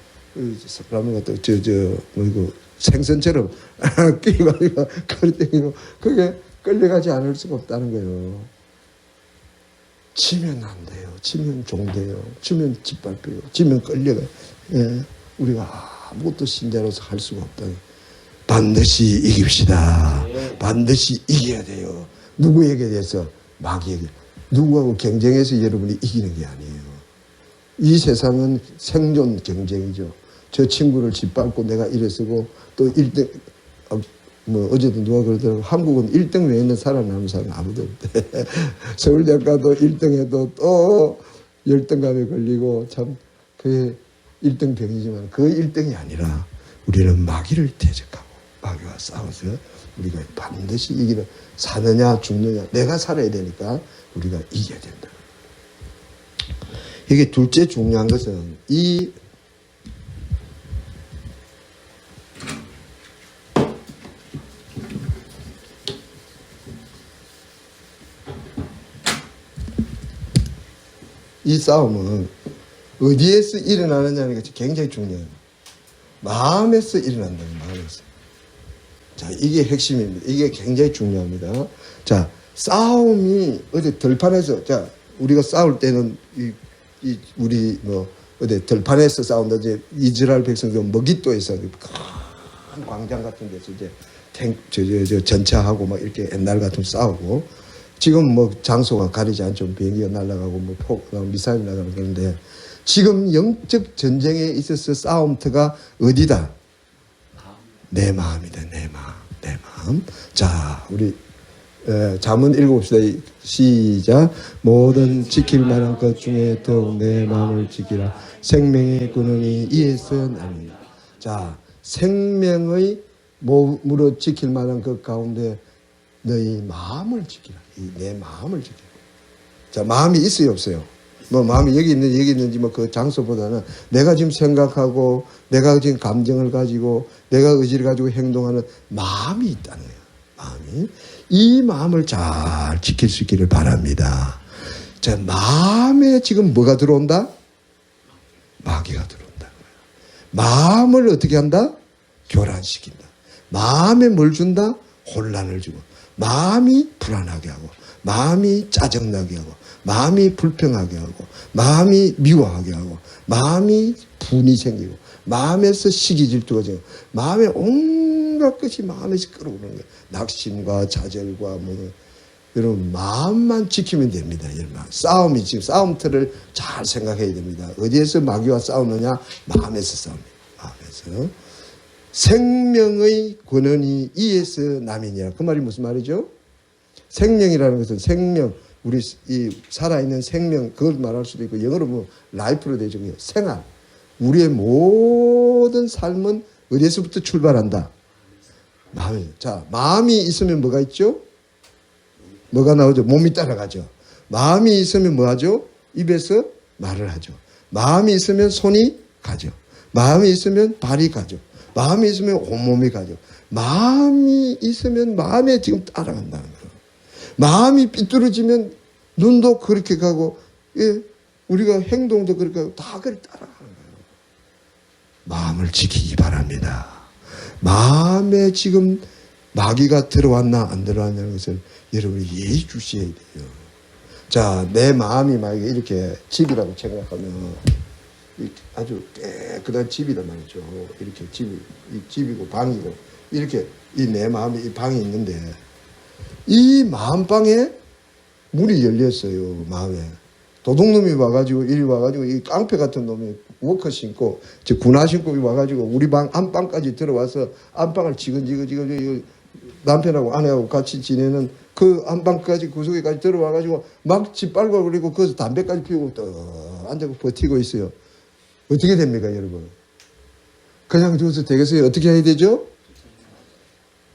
C: 사람을 갖다 생선처럼 끼가지고 끌어당기고 그게 끌려가지 않을 수가 없다는 거예요. 지면 안 돼요. 지면 종돼요. 지면 짓밟혀요. 지면 끌려가요. 예, 우리가 아무것도 신자로서 할 수가 없다. 반드시 이깁시다. 반드시 이겨야 돼요. 누구에게 대해서? 마귀에게. 누구하고 경쟁해서 여러분이 이기는 게 아니에요. 이 세상은 생존 경쟁이죠. 저 친구를 짓밟고 내가 이랬고 또 1등 어제도 누가 그러더라고. 한국은 1등 외에는 살아남은 사람 아무도 없대. 서울대학가도 1등 해도 또 열등감에 걸리고 참 그게 1등 병이지만 그 1등이 아니라 우리는 마귀를 대적하고 마귀와 싸워서 우리가 반드시 이기는 사느냐 죽느냐 내가 살아야 되니까 우리가 이겨야 된다. 이게 둘째 중요한 것은 이 싸움은 어디에서 일어나느냐는 것이 굉장히 중요해요. 마음에서 일어난다는 마음에서. 자, 이게 핵심입니다. 이게 굉장히 중요합니다. 자, 싸움이 어디 들판에서, 자, 우리가 싸울 때는 우리 어디 들판에서 싸운다. 이제 이스라엘 백성들 머깃도에서 큰 광장 같은 데서 이제 전차하고 막 이렇게 옛날 같은 싸우고 지금 장소가 가리지 않죠. 비행기가 날아가고 미사일 날아가고 그러는데 지금 영적 전쟁에 있어서 싸움터가 어디다? 내 마음이다. 내 마음. 자, 우리 잠언 읽어봅시다. 시작. 모든 지킬 만한 것 중에 더욱 내 마음을 지키라. 생명의 근원이 이에서 나니라. 자, 생명의 몸으로 지킬 만한 것 가운데 너희 마음을 지키라. 내 마음을 지키라. 자, 마음이 있어요, 없어요? 마음이 여기 있는지 그 장소보다는 내가 지금 생각하고 내가 지금 감정을 가지고 내가 의지를 가지고 행동하는 마음이 있다는 거예요. 마음이. 이 마음을 잘 지킬 수 있기를 바랍니다. 자, 마음에 지금 뭐가 들어온다? 마귀가 들어온다. 마음을 어떻게 한다? 교란시킨다. 마음에 뭘 준다? 혼란을 주고. 마음이 불안하게 하고 마음이 짜증나게 하고 마음이 불평하게 하고 마음이 미워하게 하고 마음이 분이 생기고 마음에서 시기 질투가 생기고 마음에 온갖 것이 마음에서 끌어오는 거예요. 낙심과 좌절과 여러분 마음만 지키면 됩니다. 여러분 싸움이 지금 싸움터를 잘 생각해야 됩니다. 어디에서 마귀와 싸우느냐? 마음에서 싸웁니다. 마음에서. 생명의 근원이 이에서 남이니라. 그 말이 무슨 말이죠? 생명이라는 것은 생명, 우리 이 살아있는 생명, 그걸 말할 수도 있고 영어로 보면 라이프로 되죠. 생활. 우리의 모든 삶은 어디에서부터 출발한다? 마음이. 자, 마음이 있으면 뭐가 있죠? 뭐가 나오죠? 몸이 따라가죠. 마음이 있으면 뭐 하죠? 입에서 말을 하죠. 마음이 있으면 손이 가죠. 마음이 있으면 발이 가죠. 마음이 있으면 온몸이 가죠. 마음이 있으면 마음에 지금 따라간다는 거예요. 마음이 삐뚤어지면 눈도 그렇게 가고, 예, 우리가 행동도 그렇게 하고 다 그렇게 따라가는 거예요. 마음을 지키기 바랍니다. 마음에 지금 마귀가 들어왔나 안 들어왔냐는 것을 여러분이 예의주시해야 돼요. 자, 내 마음이 만약에 이렇게 집이라고 생각하면 아주 깨끗한 집이란 말이죠. 이렇게 집이고 방이고 이렇게 이 내 마음이 이 방이 있는데 이 마음방에 문이 열렸어요. 마음에 도둑놈이 와가지고 이리 와가지고 이 깡패 같은 놈이 워커 신고 저 군화 신고 와가지고 우리 방 안방까지 들어와서 안방을 지근지근 남편하고 아내하고 같이 지내는 그 안방까지 구석에까지 들어와가지고 막 짓밟고 그리고 거기서 담배까지 피우고 또 앉아서 버티고 있어요. 어떻게 됩니까, 여러분? 그냥 저기서 되겠어요? 어떻게 해야 되죠?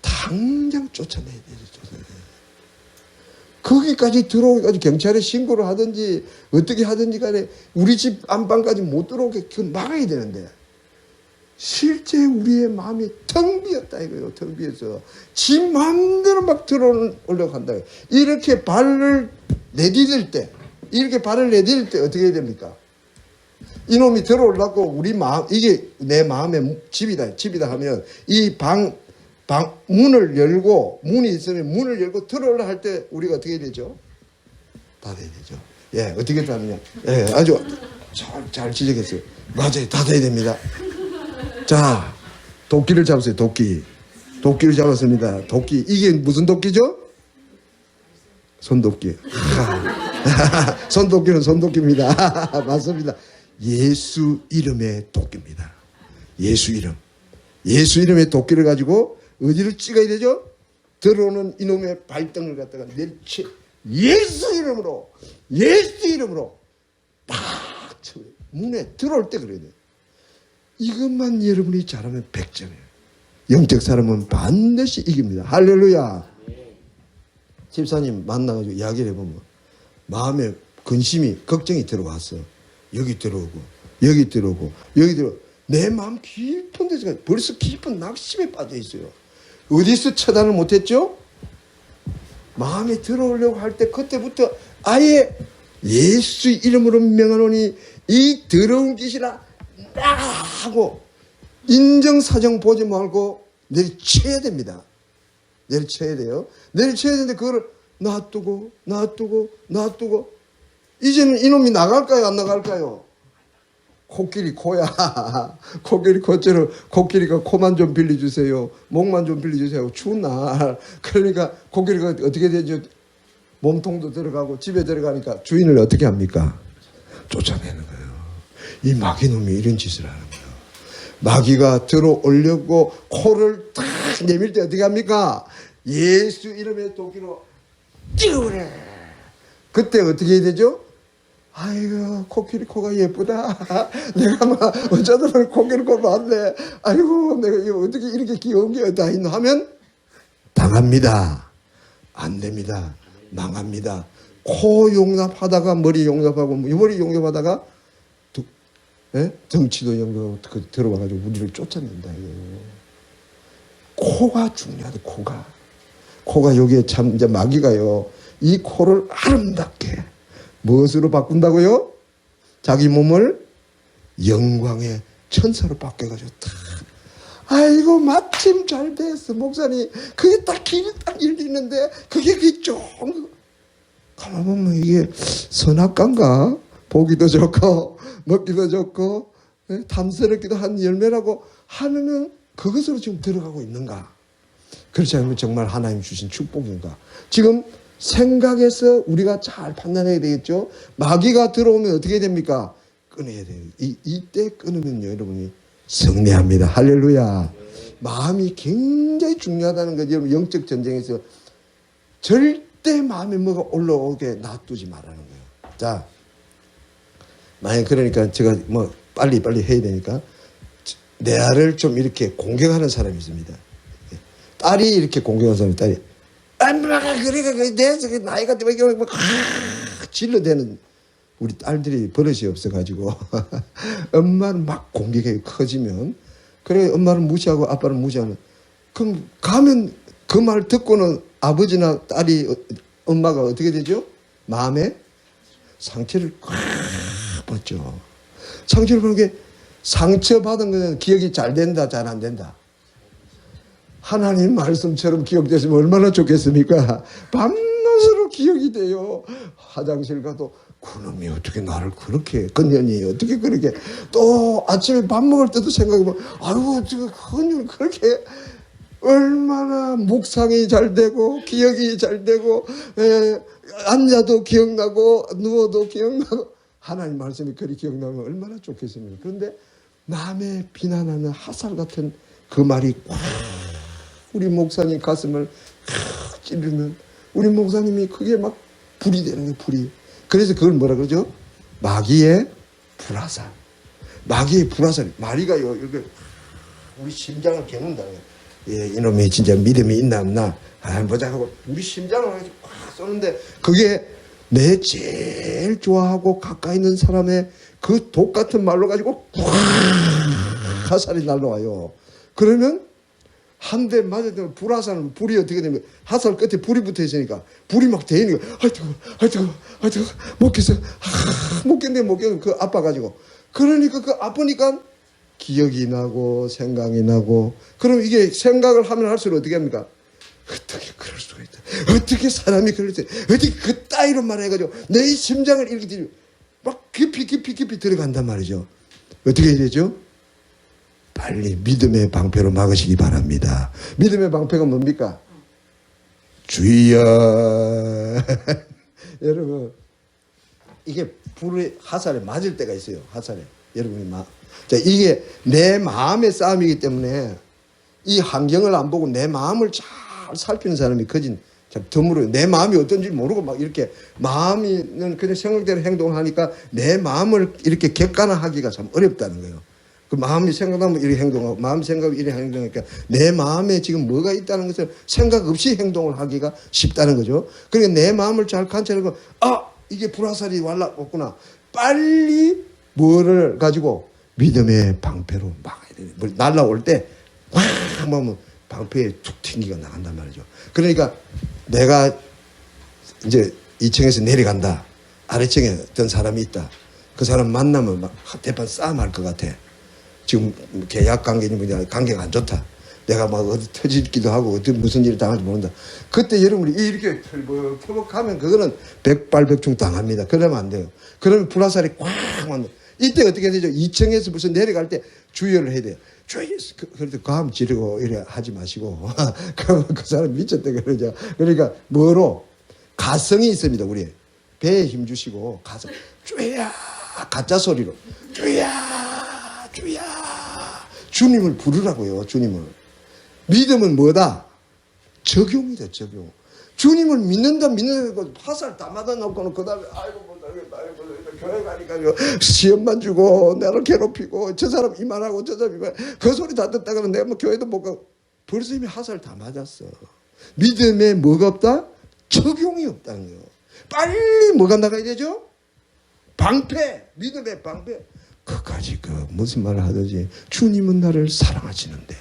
C: 당장 쫓아내야 되죠. 거기까지 들어오기까지 경찰에 신고를 하든지 어떻게 하든지 간에 우리 집 안방까지 못 들어오게 막아야 되는데 실제 우리의 마음이 텅 비었다 이거예요. 텅 비어서 지 마음대로 막 들어오려고 한다. 이렇게 발을 내디딜 때 어떻게 해야 됩니까? 이놈이 들어오려고 우리 마음, 이게 내 마음의 집이다 하면 이 문을 열고, 문이 있으면 문을 열고 들어오려 할 때 우리가 어떻게 해야 되죠? 닫아야 되죠. 예, 어떻게 닫느냐. 예, 아주 잘 지적했어요. 맞아요. 닫아야 됩니다. 자, 도끼를 잡으세요. 도끼를 잡았습니다. 도끼. 이게 무슨 도끼죠? 손도끼. 손도끼는 손도끼입니다. 맞습니다. 예수 이름의 도끼입니다. 예수 이름의 도끼를 가지고 어디를 찍어야 되죠? 들어오는 이놈의 발등을 갖다가 내리치 예수 이름으로 팍 쳐요. 문에 들어올 때 그래야 돼요. 이것만 여러분이 잘하면 100점이에요. 영적 사람은 반드시 이깁니다. 할렐루야. 집사님 만나가지고 이야기를 해보면 마음에 근심이 걱정이 들어왔어. 여기 들어오고 내 마음 깊은 데서 벌써 깊은 낙심에 빠져 있어요. 어디서 처단을 못했죠? 마음에 들어오려고 할 때 그때부터 아예 예수 이름으로 명하노니 이 더러운 짓이라 하고 인정사정 보지 말고 내리쳐야 됩니다. 내리쳐야 돼요. 내리쳐야 되는데 그걸 놔두고 이제는 이놈이 나갈까요 안 나갈까요? 코끼리 코야. 코끼리 코처럼 코끼리가 코만 좀 빌려주세요. 목만 좀 빌려주세요. 추운 날. 그러니까 코끼리가 어떻게 되죠? 몸통도 들어가고 집에 들어가니까 주인을 어떻게 합니까? 쫓아내는 거예요. 이 마귀놈이 이런 짓을 하는 거예요. 마귀가 들어오려고 코를 탁 내밀 때 어떻게 합니까? 예수 이름의 도끼로 찌우래. 그때 어떻게 해야 되죠? 아이고 코끼리 코가 예쁘다. 내가 막 어쩌다 보니 코끼리 코 봤네. 아이고 내가 이거 어떻게 이렇게 귀여운 게 어디다 있나 하면 당합니다. 안 됩니다. 망합니다. 코 용납하다가 머리 용납하고 머리 용납하다가 정치도 용납하고 들어와가지고 우리를 쫓아낸다. 코가 중요하다. 코가 여기에 참 이제 마귀가요. 이 코를 아름답게 무엇으로 바꾼다고요? 자기 몸을 영광의 천사로 바꿔가지고 탁. 아이고 마침 잘 됐어 목사님. 그게 딱 길이 딱 열리는데 그게 좀 가만 보면 이게 선악과인가? 보기도 좋고 먹기도 좋고 탐스럽기도 한 열매라고 하는 그것으로 지금 들어가고 있는가? 그렇지 않으면 정말 하나님 주신 축복인가? 지금 생각해서 우리가 잘 판단해야 되겠죠. 마귀가 들어오면 어떻게 됩니까? 끊어야 돼요. 이때 끊으면요 여러분이 승리합니다. 할렐루야. 마음이 굉장히 중요하다는 거죠. 여러분 영적 전쟁에서 절대 마음에 뭐가 올라오게 놔두지 말라는 거예요. 자, 만약 그러니까 제가 뭐 빨리 해야 되니까 내 아를 좀 이렇게 공격하는 사람이 있습니다. 딸이 이렇게 공격하는 사람이 딸이 엄마가 그러니까 내 나이가 되면 막 질러대는 우리 딸들이 버릇이 없어가지고 엄마는 막 공격이 커지면 그래 엄마를 무시하고 아빠를 무시하는. 그럼 가면 그 말 듣고는 아버지나 딸이 엄마가 어떻게 되죠? 마음에 상처를 꽉 받죠. 상처를 받는 게 상처받은 것은 기억이 잘 된다, 잘 안 된다. 하나님 말씀처럼 기억됐으면 얼마나 좋겠습니까? 밤낮으로 기억이 돼요. 화장실 가도 그놈이 어떻게 나를 그렇게 건년이 어떻게 그렇게 또 아침에 밥 먹을 때도 생각해보면 아유 어떻게 건년 그렇게 얼마나 묵상이 잘 되고 기억이 잘 되고 앉아도 기억나고 누워도 기억나고 하나님 말씀이 그리 기억나면 얼마나 좋겠습니까? 그런데 남의 비난하는 하살 같은 그 말이 꽉 우리 목사님 가슴을 찌르면 우리 목사님이 그게 막 불이 되는 거예요. 불이. 그래서 그걸 뭐라 그러죠? 마귀의 불화살. 마귀의 불화살. 마귀가요 이렇게 우리 심장을 겨눈다. 예, 이놈이 진짜 믿음이 있나 없나 보자 하고 우리 심장을 꽉 쏘는데 그게 내 제일 좋아하고 가까이 있는 사람의 그 독 같은 말로 가지고 꽉 화살이 날라와요. 그러면 한 대 맞으면 불화살은 불이 어떻게 되면 화살 끝에 불이 붙어 있으니까 불이 막 대니까 아이 뜨거 못 깼어 못 깼네 못 깼어 그 아파가지고 그러니까 그 아프니까 기억이 나고 생각이 나고 그럼 이게 생각을 하면 할수록 어떻게 합니까? 어떻게 그럴 수가 있다. 어떻게 사람이 그럴 때 어떻게 그 따위로 말해가지고 내 심장을 이렇게 막 깊이 들어간단 말이죠. 어떻게 해야 되죠? 빨리 믿음의 방패로 막으시기 바랍니다. 믿음의 방패가 뭡니까? 주여. 여러분 이게 불의 화살에 맞을 때가 있어요. 화살에 여러분이 자, 이게 내 마음의 싸움이기 때문에 이 환경을 안 보고 내 마음을 잘 살피는 사람이 거진 참 드물어요. 내 마음이 어떤지 모르고 막 이렇게 마음이는 그냥 생각대로 행동을 하니까 내 마음을 이렇게 객관화하기가 참 어렵다는 거예요. 그 마음이 생각하면 이렇게 행동하고 마음 생각이 이렇게 행동하니까 내 마음에 지금 뭐가 있다는 것을 생각 없이 행동을 하기가 쉽다는 거죠. 그러니까 내 마음을 잘 관찰하고 이게 불화살이 왔구나. 빨리 뭐를 가지고 믿음의 방패로 막아야 돼. 날라올 때 확 하면 방패에 툭 튕기가 나간단 말이죠. 그러니까 내가 이제 2층에서 내려간다. 아래층에 어떤 사람이 있다. 그 사람 만나면 막 대판 싸움할 것 같아. 지금 계약 관계니 뭐냐 관계가 안 좋다. 내가 막 어디 터지기도 하고 어디 무슨 일을 당할지 모른다. 그때 여러분이 이렇게 털벅하면 그거는 백발백중 당합니다. 그러면 안 돼요. 그러면 불화살이 꽉 맞는. 이때 어떻게 되죠? 2층에서 무슨 내려갈 때 주의를 해야 돼요. 주의. 그래도 감 지르고 이래 하지 마시고. 그 사람 미쳤다 그러죠. 그러니까 뭐로? 가성이 있습니다. 우리 배에 힘 주시고 가성. 주야. 가짜 소리로. 주야. 주야. 주님을 부르라고요. 주님을. 믿음은 뭐다? 적용이다. 적용. 주님을 믿는다 화살 다 맞아놓고는 그 다음에 아이고 교회 가니까 시험만 주고 나를 괴롭히고 저 사람 이만하고 저 사람 이만 그 소리 다 듣다가 내가 뭐 교회도 못 가고 벌써 이미 화살 다 맞았어. 믿음에 뭐가 없다? 적용이 없다는 거예요. 빨리 뭐가 나가야 되죠? 방패. 믿음의 방패. 그까지 무슨 말을 하든지 주님은 나를 사랑하시는데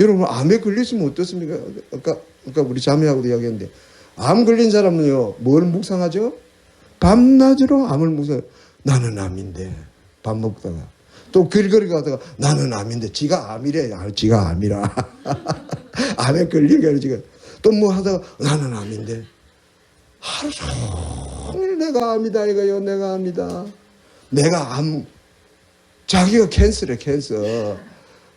C: 여러분 암에 걸렸으면 어떻습니까? 아까 우리 자매하고도 이야기했는데 암 걸린 사람은요 뭘 묵상하죠? 밤낮으로 암을 묵상. 나는 암인데 밥 먹다가 또 길거리 가다가 나는 암인데 지가 암이래. 지가 암이라. 암에 걸린 게 지금 또 뭐 하다가 나는 암인데 하루 종일 내가 암이다 이거요. 내가 암이다. 내가 암. 자기가 캔서래 캔서.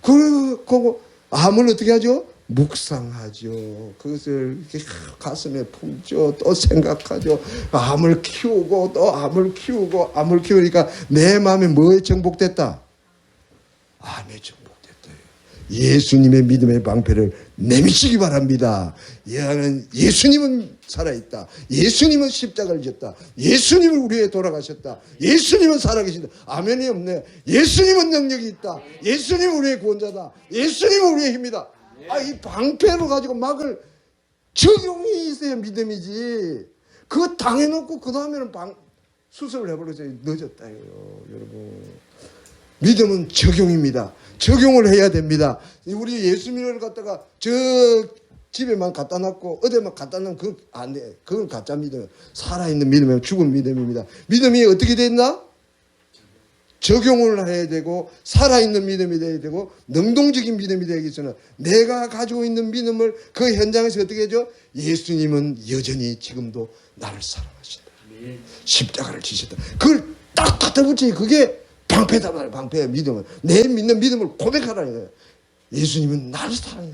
C: 그거 암을 어떻게 하죠? 묵상하죠. 그것을 이렇게 가슴에 품죠. 또 생각하죠. 암을 키우고 또 암을 키우고 암을 키우니까 내 마음에 뭐에 정복됐다? 암에 정복됐다. 예수님의 믿음의 방패를 내미시기 바랍니다. 예수님은 살아있다. 예수님은 십자가를 졌다. 예수님은 우리에 돌아가셨다. 예수님은 살아계신다. 아멘이 없네. 예수님은 능력이 있다. 예수님은 우리의 구원자다. 예수님은 우리의 힘이다. 이 방패로 가지고 막을 적용이 있어야 믿음이지. 그거 당해놓고 그 다음에는 수습을 해버려서 늦었다. 여러분. 믿음은 적용입니다. 적용을 해야 됩니다. 우리 예수님을 갖다가 저 집에만 갖다 놨고 어디만 갖다 놓으면 그건 안 돼. 그건 가짜 믿음. 살아있는 믿음이면 죽은 믿음입니다. 믿음이 어떻게 됐나? 적용을 해야 되고 살아있는 믿음이 돼야 되고 능동적인 믿음이 되기 위해서는 내가 가지고 있는 믿음을 그 현장에서 어떻게 해줘? 예수님은 여전히 지금도 나를 사랑하신다. 십자가를 지셨다. 그걸 딱 갖다 붙이 그게 방패다 말이야. 방패 믿음은. 내 믿는 믿음을 고백하라는 거예요. 예수님은 나를 사랑해.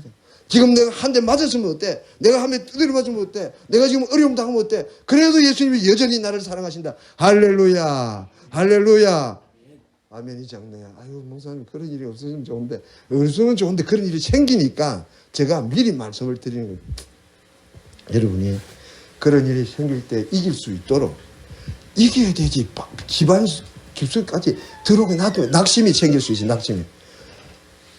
C: 지금 내가 한 대 맞았으면 어때? 내가 한 대 두드려 맞으면 어때? 내가 지금 어려움 당하면 어때? 그래도 예수님이 여전히 나를 사랑하신다. 할렐루야. 할렐루야. 아멘이 장로야. 아유 목사님 그런 일이 없으면 좋은데 없으면 좋은데 그런 일이 생기니까 제가 미리 말씀을 드리는 거예요. 여러분이 그런 일이 생길 때 이길 수 있도록 이겨야 되지. 집안 깊숙이까지 들어오게 놔둬. 낙심이 생길 수 있어. 낙심이.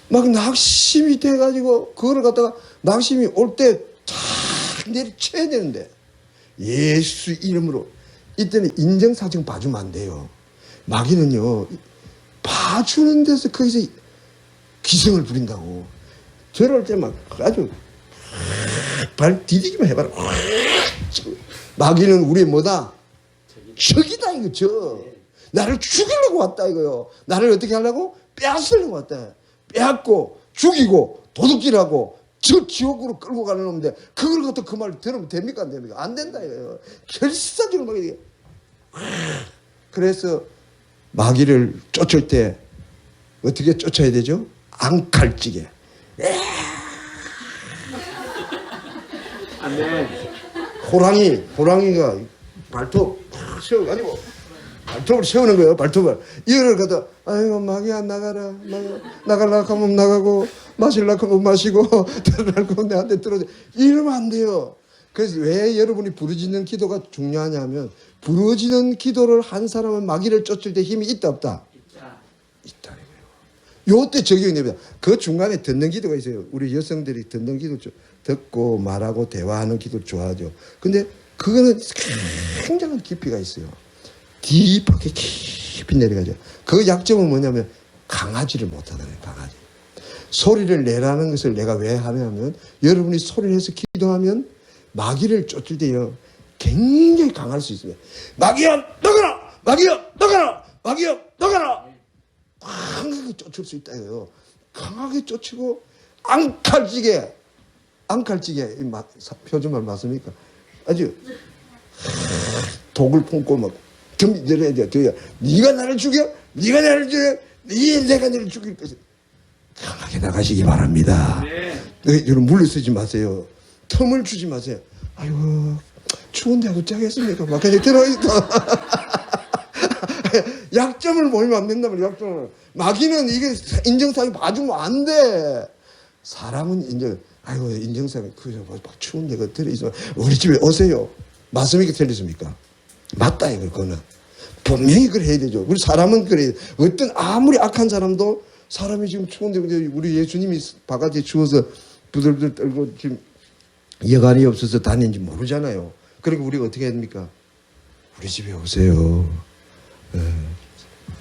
C: 막 낙심이 돼가지고 그거를 갖다가 낙심이 올 때 탁 내리쳐야 되는데 예수 이름으로 이때는 인정사정 봐주면 안 돼요. 마귀는요 봐주는 데서 거기서 기승을 부린다고. 저럴 때 막 아주 발 디디기만 해봐라. 마귀는 우리의 뭐다? 적이다 이거 적. 나를 죽이려고 왔다 이거요. 나를 어떻게 하려고? 빼앗으려고 왔다. 빼앗고 죽이고 도둑질하고 저 지옥으로 끌고 가는 놈인데 그걸 갖다 그 말 들으면 됩니까 안 됩니까? 안 된다 이거요. 결사적으로 막 이게. 그래서 마귀를 쫓을 때 어떻게 쫓아야 되죠? 앙칼찌게.
B: 아멘.
C: 호랑이가 발톱 세워가지고 발톱을 세우는 거예요. 발톱을. 이거를 갖다 아이고 마귀야 나가라. 나가려고 하면 나가고 마시려고 하면 마시고 들으려고 하면 내한테 들어줘. 이러면 안 돼요. 그래서 왜 여러분이 부르짖는 기도가 중요하냐면 부르짖는 기도를 한 사람은 마귀를 쫓을 때 힘이 있다 없다? 있다. 요때 적용이 됩니다. 그 중간에 듣는 기도가 있어요. 우리 여성들이 듣는 기도 듣고 말하고 대화하는 기도를 좋아하죠. 근데 그거는 굉장한 깊이가 있어요. 딥하게 깊이 내려가죠. 그 약점은 뭐냐면 강하지를 못하다는 거예요. 강하지. 소리를 내라는 것을 내가 왜 하냐면 여러분이 소리를 해서 기도하면 마귀를 쫓을 때요 굉장히 강할 수 있습니다. 마귀야 나가라! 마귀야 나가라! 마귀야 나가라! 강하게 쫓을 수 있다 이거요. 강하게 쫓고 앙칼찌게 표준말 맞습니까? 아주 독을 품고 막 덤이 들어야 돼요. 네가 나를 죽여? 네가 나를 죽여? 내가 너를 죽일 것이다. 강하게 나가시기 바랍니다. 여러분 물러서지 마세요. 틈을 주지 마세요. 아이고 추운데 어쩌겠습니까? 막 그냥 들어있다. 약점을 모이면 안 된다면 약점을. 마귀는 이게 인정사정 봐주면 안 돼. 사람은 아이고 인정사정 그저 막 추운데 그 들어있어. 우리 집에 오세요. 맞습니까? 틀리십니까? 맞다 이거 그거는. 분명히 그래 해야 되죠. 우리 사람은 그래. 어떤 아무리 악한 사람도 사람이 지금 추운데 우리 예수님이 바깥에 추워서 부들부들 떨고 지금 여간이 없어서 다니는지 모르잖아요. 그러니까 우리가 어떻게 해야 됩니까? 우리 집에 오세요.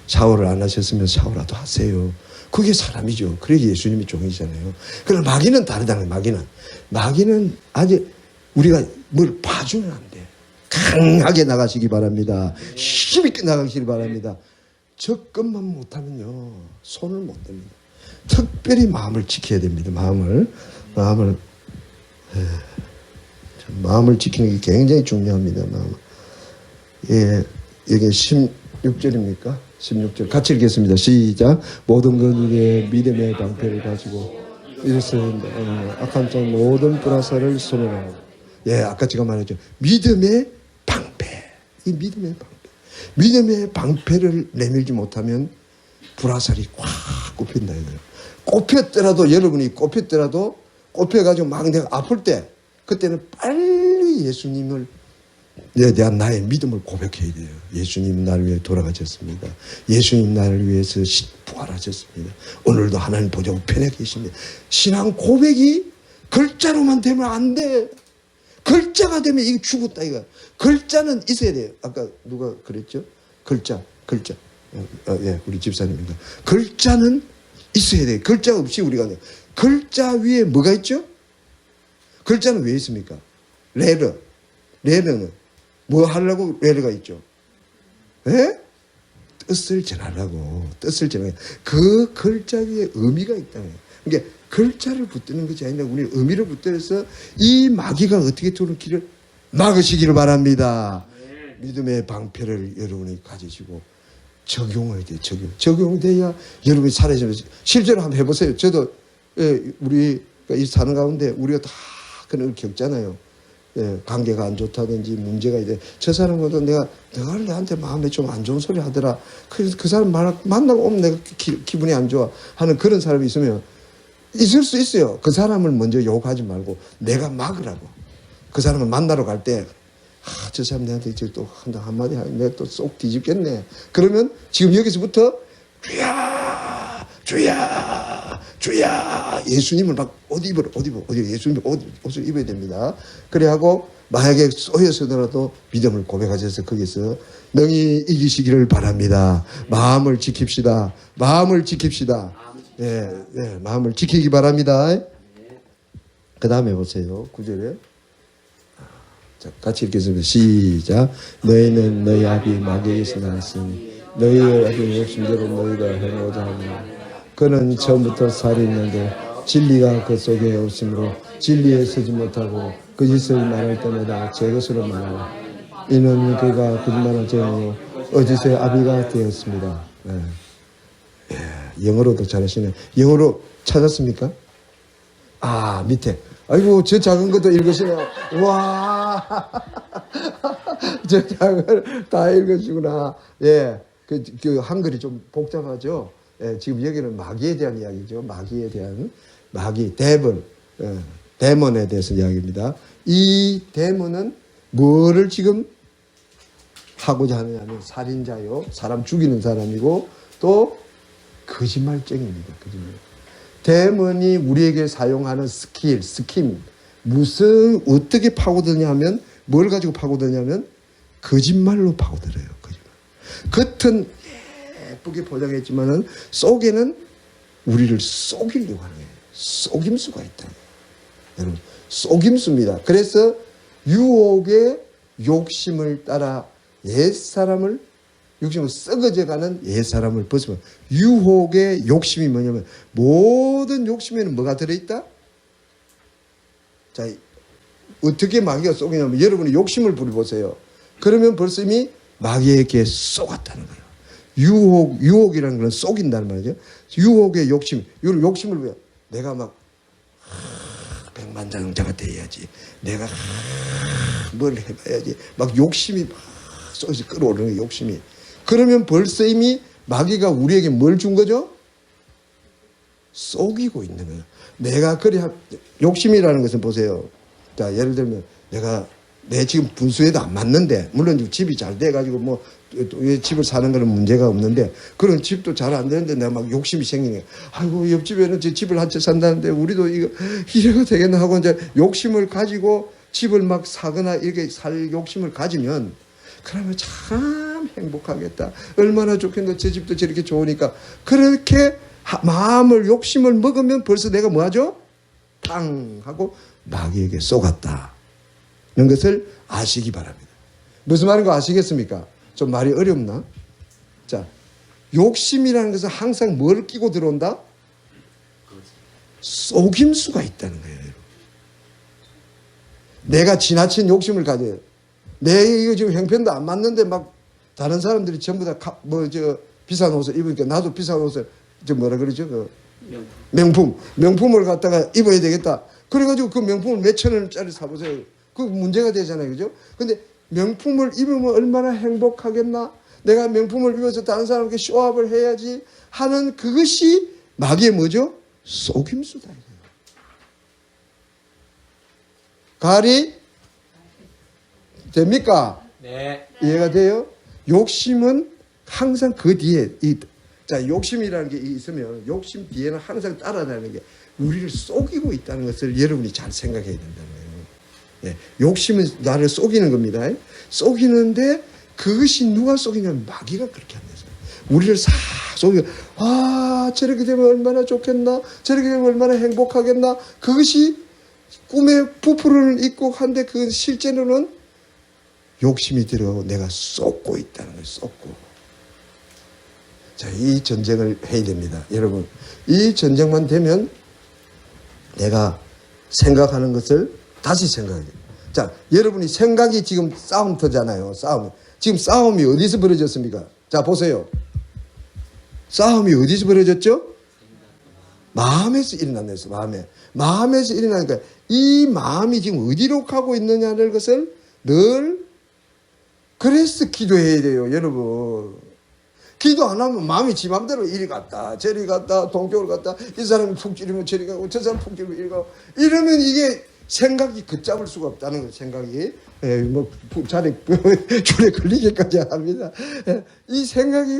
C: 샤워를 안 하셨으면 샤워라도 하세요. 그게 사람이죠. 그래 예수님이 종이잖아요. 그러나 마귀는 다르다는 거예요. 마귀는 아직 우리가 뭘 봐주면 안 돼. 강하게 나가시기 바랍니다. 힘있게 나가시기 바랍니다. 접근만 못하면요 손을 못 댑니다. 특별히 마음을 지켜야 됩니다. 마음을 지키는 게 굉장히 중요합니다. 예, 여기 16절입니까? 16절 같이 읽겠습니다. 시작. 모든 것에 믿음의 방패를 가지고 이것은 악한 자 모든 불화살을 소멸하고. 예, 아까 제가 말했죠. 믿음의 방패. 이 믿음의 방패. 믿음의 방패를 내밀지 못하면 불화살이 꽉 꼽힌다 이거예요. 꼽혔더라도 여러분이 꼽혀가지고 막 내가 아플 때 그때는 빨리 예수님을 대한 나의 믿음을 고백해야 돼요. 예수님 나를 위해 돌아가셨습니다. 예수님 나를 위해서 부활하셨습니다. 오늘도 하나님 보좌 우편에 계십니다. 신앙 고백이 글자로만 되면 안 돼. 글자가 되면 이게 죽었다 이거. 글자는 있어야 돼요. 아까 누가 그랬죠? 글자. 예, 우리 집사님입니다. 글자는 있어야 돼요. 글자 없이 우리가 글자 위에 뭐가 있죠? 글자는 왜 있습니까? 레르. 레르는 뭐 하려고 레르가 있죠? 예? 뜻을 전하려고. 뜻을 전하려고. 그 글자 위에 의미가 있다는 거예요. 그러니까 글자를 붙드는 것이 아니라 우리 의미를 붙들어서 이 마귀가 어떻게 들어오는 길을 막으시기를 바랍니다. 믿음의 방패를 여러분이 가지시고 적용을 돼요. 적용돼야 여러분이 살아지는. 실제로 한번 해보세요. 저도 우리가 이 사는 가운데 우리가 다 그런 걸 겪잖아요. 관계가 안 좋다든지 문제가 있대. 저 사람보다 내가 늘 나한테 마음에 좀 안 좋은 소리 하더라. 그 사람 만나고 오면 내가 기분이 안 좋아 하는 그런 사람이 있으면 있을 수 있어요. 그 사람을 먼저 욕하지 말고 내가 막으라고. 그 사람을 만나러 갈 때 저 사람 내한테 이제 또 한마디 하면 내가 또 쏙 뒤집겠네. 그러면 지금 여기서부터 주야 주야 주야 예수님을 막 옷 입어 예수님 옷을 입어야 됩니다. 그래하고 만약에 쏘여서더라도 믿음을 고백하셔서 거기서 능히 이기시기를 바랍니다. 마음을 지킵시다. 마음을 지킵시다. 마음을 지키기 바랍니다. 그 다음에 보세요. 9절에 자, 같이 읽겠습니다. 시작. 너희는 너희 아비 마귀에게서 나왔으니 너희의 아비 욕심대로 너희가 행하고자 하느냐. 그는 처음부터 살이 있는데 진리가 그 속에 없으므로 진리에 서지 못하고 거짓을 말할 때마다 제 것으로 말하고 이는 그가 거짓말을 제하고 어디서의 아비가 되었습니다. 영어로도 잘하시네. 영어로 찾았습니까? 밑에. 아이고, 저 작은 것도 읽으시네. 와, 저 작은 걸 다 읽으시구나. 그 한글이 좀 복잡하죠. 지금 여기는 마귀에 대한 이야기죠. 마귀에 대한, 데몬, 데몬에 대해서 이야기입니다. 이 데몬은 뭐를 지금 하고자 하느냐면 살인자요. 사람 죽이는 사람이고 또 거짓말쟁이입니다. 거짓말. 데몬이 우리에게 사용하는 스킴, 어떻게 파고드냐 하면, 뭘 가지고 파고드냐면, 거짓말로 파고들어요, 거짓말. 겉은 예쁘게 포장했지만은, 속에는 우리를 속이려고 하는 거예요. 속임수가 있다. 여러분, 속임수입니다. 그래서 유혹의 욕심을 따라 옛사람을 욕심은 썩어져가는 옛사람을 벗으면 유혹의 욕심이 뭐냐면 모든 욕심에는 뭐가 들어있다? 자, 어떻게 마귀가 속이냐면 여러분이 욕심을 부려보세요. 그러면 벌써 이미 마귀에게 속았다는 거예요. 유혹이라는 건 속인다는 말이죠. 유혹의 욕심, 욕심을 왜? 내가 막 백만장자가 돼야지. 내가 뭘 해봐야지. 막 욕심이 막 속에서 끌어오르는 거예요, 욕심이. 그러면 벌써 이미 마귀가 우리에게 뭘 준 거죠? 속이고 있는 거예요. 내가 욕심이라는 것은 보세요. 자, 예를 들면 내 지금 분수에도 안 맞는데, 물론 집이 잘 돼가지고 집을 사는 거는 문제가 없는데, 그런 집도 잘 안 되는데 내가 막 욕심이 생기는 거예요. 아이고, 옆집에는 저 집을 한 채 산다는데 우리도 이래가 되겠나 하고 이제 욕심을 가지고 집을 막 사거나 이렇게 살 욕심을 가지면, 그러면 참 행복하겠다. 얼마나 좋겠노. 제 집도 저렇게 좋으니까. 그렇게 욕심을 먹으면 벌써 내가 뭐하죠? 탕 하고 마귀에게 쏘갔다. 는 것을 아시기 바랍니다. 무슨 말인 거 아시겠습니까? 좀 말이 어렵나? 자, 욕심이라는 것은 항상 뭘 끼고 들어온다? 속임수가 있다는 거예요. 내가 지나친 욕심을 가져요. 이거 지금 형편도 안 맞는데 막 다른 사람들이 전부 다 비싼 옷을 입으니까 나도 비싼 옷을 명품을 갖다가 입어야 되겠다. 그래가지고 그 명품을 몇천 원짜리 사보세요. 그 문제가 되잖아요, 그죠? 근데 명품을 입으면 얼마나 행복하겠나? 내가 명품을 입어서 다른 사람에게 쇼업을 해야지 하는 그것이 마귀의 뭐죠? 속임수다. 가리? 됩니까?
B: 네.
C: 이해가 돼요? 욕심은 항상 그 뒤에 욕심이라는 게 있으면 욕심 뒤에는 항상 따라다니는 게 우리를 속이고 있다는 것을 여러분이 잘 생각해야 된다는 거예요. 욕심은 나를 속이는 겁니다. 속이는데 그것이 누가 속이냐면 마귀가 그렇게 한다서 우리를 싹 속여 저렇게 되면 얼마나 좋겠나, 저렇게 되면 얼마나 행복하겠나. 그것이 꿈에 부풀어는 있고 한데 그 실제로는 욕심이 들어가고 내가 쏟고 있다는 걸 쏟고. 자, 이 전쟁을 해야 됩니다. 여러분, 이 전쟁만 되면 내가 생각하는 것을 다시 생각해야 돼요. 자, 여러분이 생각이 지금 싸움터잖아요. 싸움. 지금 싸움이 어디서 벌어졌습니까? 자, 보세요. 싸움이 어디서 벌어졌죠? 마음에서 일어난다. 마음에서 일어나니까 이 마음이 지금 어디로 가고 있느냐는 것을 늘 그래서 기도해야 돼요, 여러분. 기도 안 하면 마음이 지 맘대로 이리 갔다 저리 갔다 동쪽으로 갔다, 이 사람이 푹 찌르면 저리 가고 저 사람 푹 찌르면 이리 가고, 이러면 이게 생각이 걷잡을 수가 없다는 거예요. 생각이 줄에 걸리기까지 합니다. 이 생각이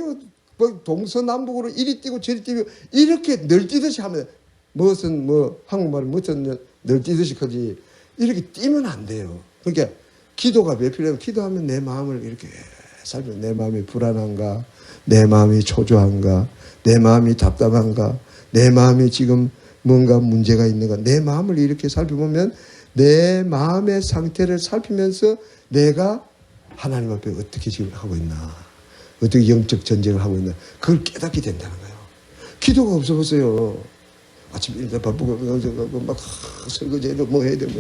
C: 동서남북으로 이리 뛰고 저리 뛰고 이렇게 널뛰듯이 하면, 무엇은 한국말은 무슨 널뛰듯이 크지, 이렇게 뛰면 안 돼요. 그러니까 기도가 왜 필요해요? 기도하면 내 마음을 이렇게 살펴. 내 마음이 불안한가, 내 마음이 초조한가, 내 마음이 답답한가, 내 마음이 지금 뭔가 문제가 있는가, 내 마음을 이렇게 살펴보면 내 마음의 상태를 살피면서 내가 하나님 앞에 어떻게 지금 하고 있나, 어떻게 영적 전쟁을 하고 있나, 그걸 깨닫게 된다는 거예요. 기도가 없어 보세요. 아침 일어나 바쁘고 막 설거지해도 뭐 해야 되고,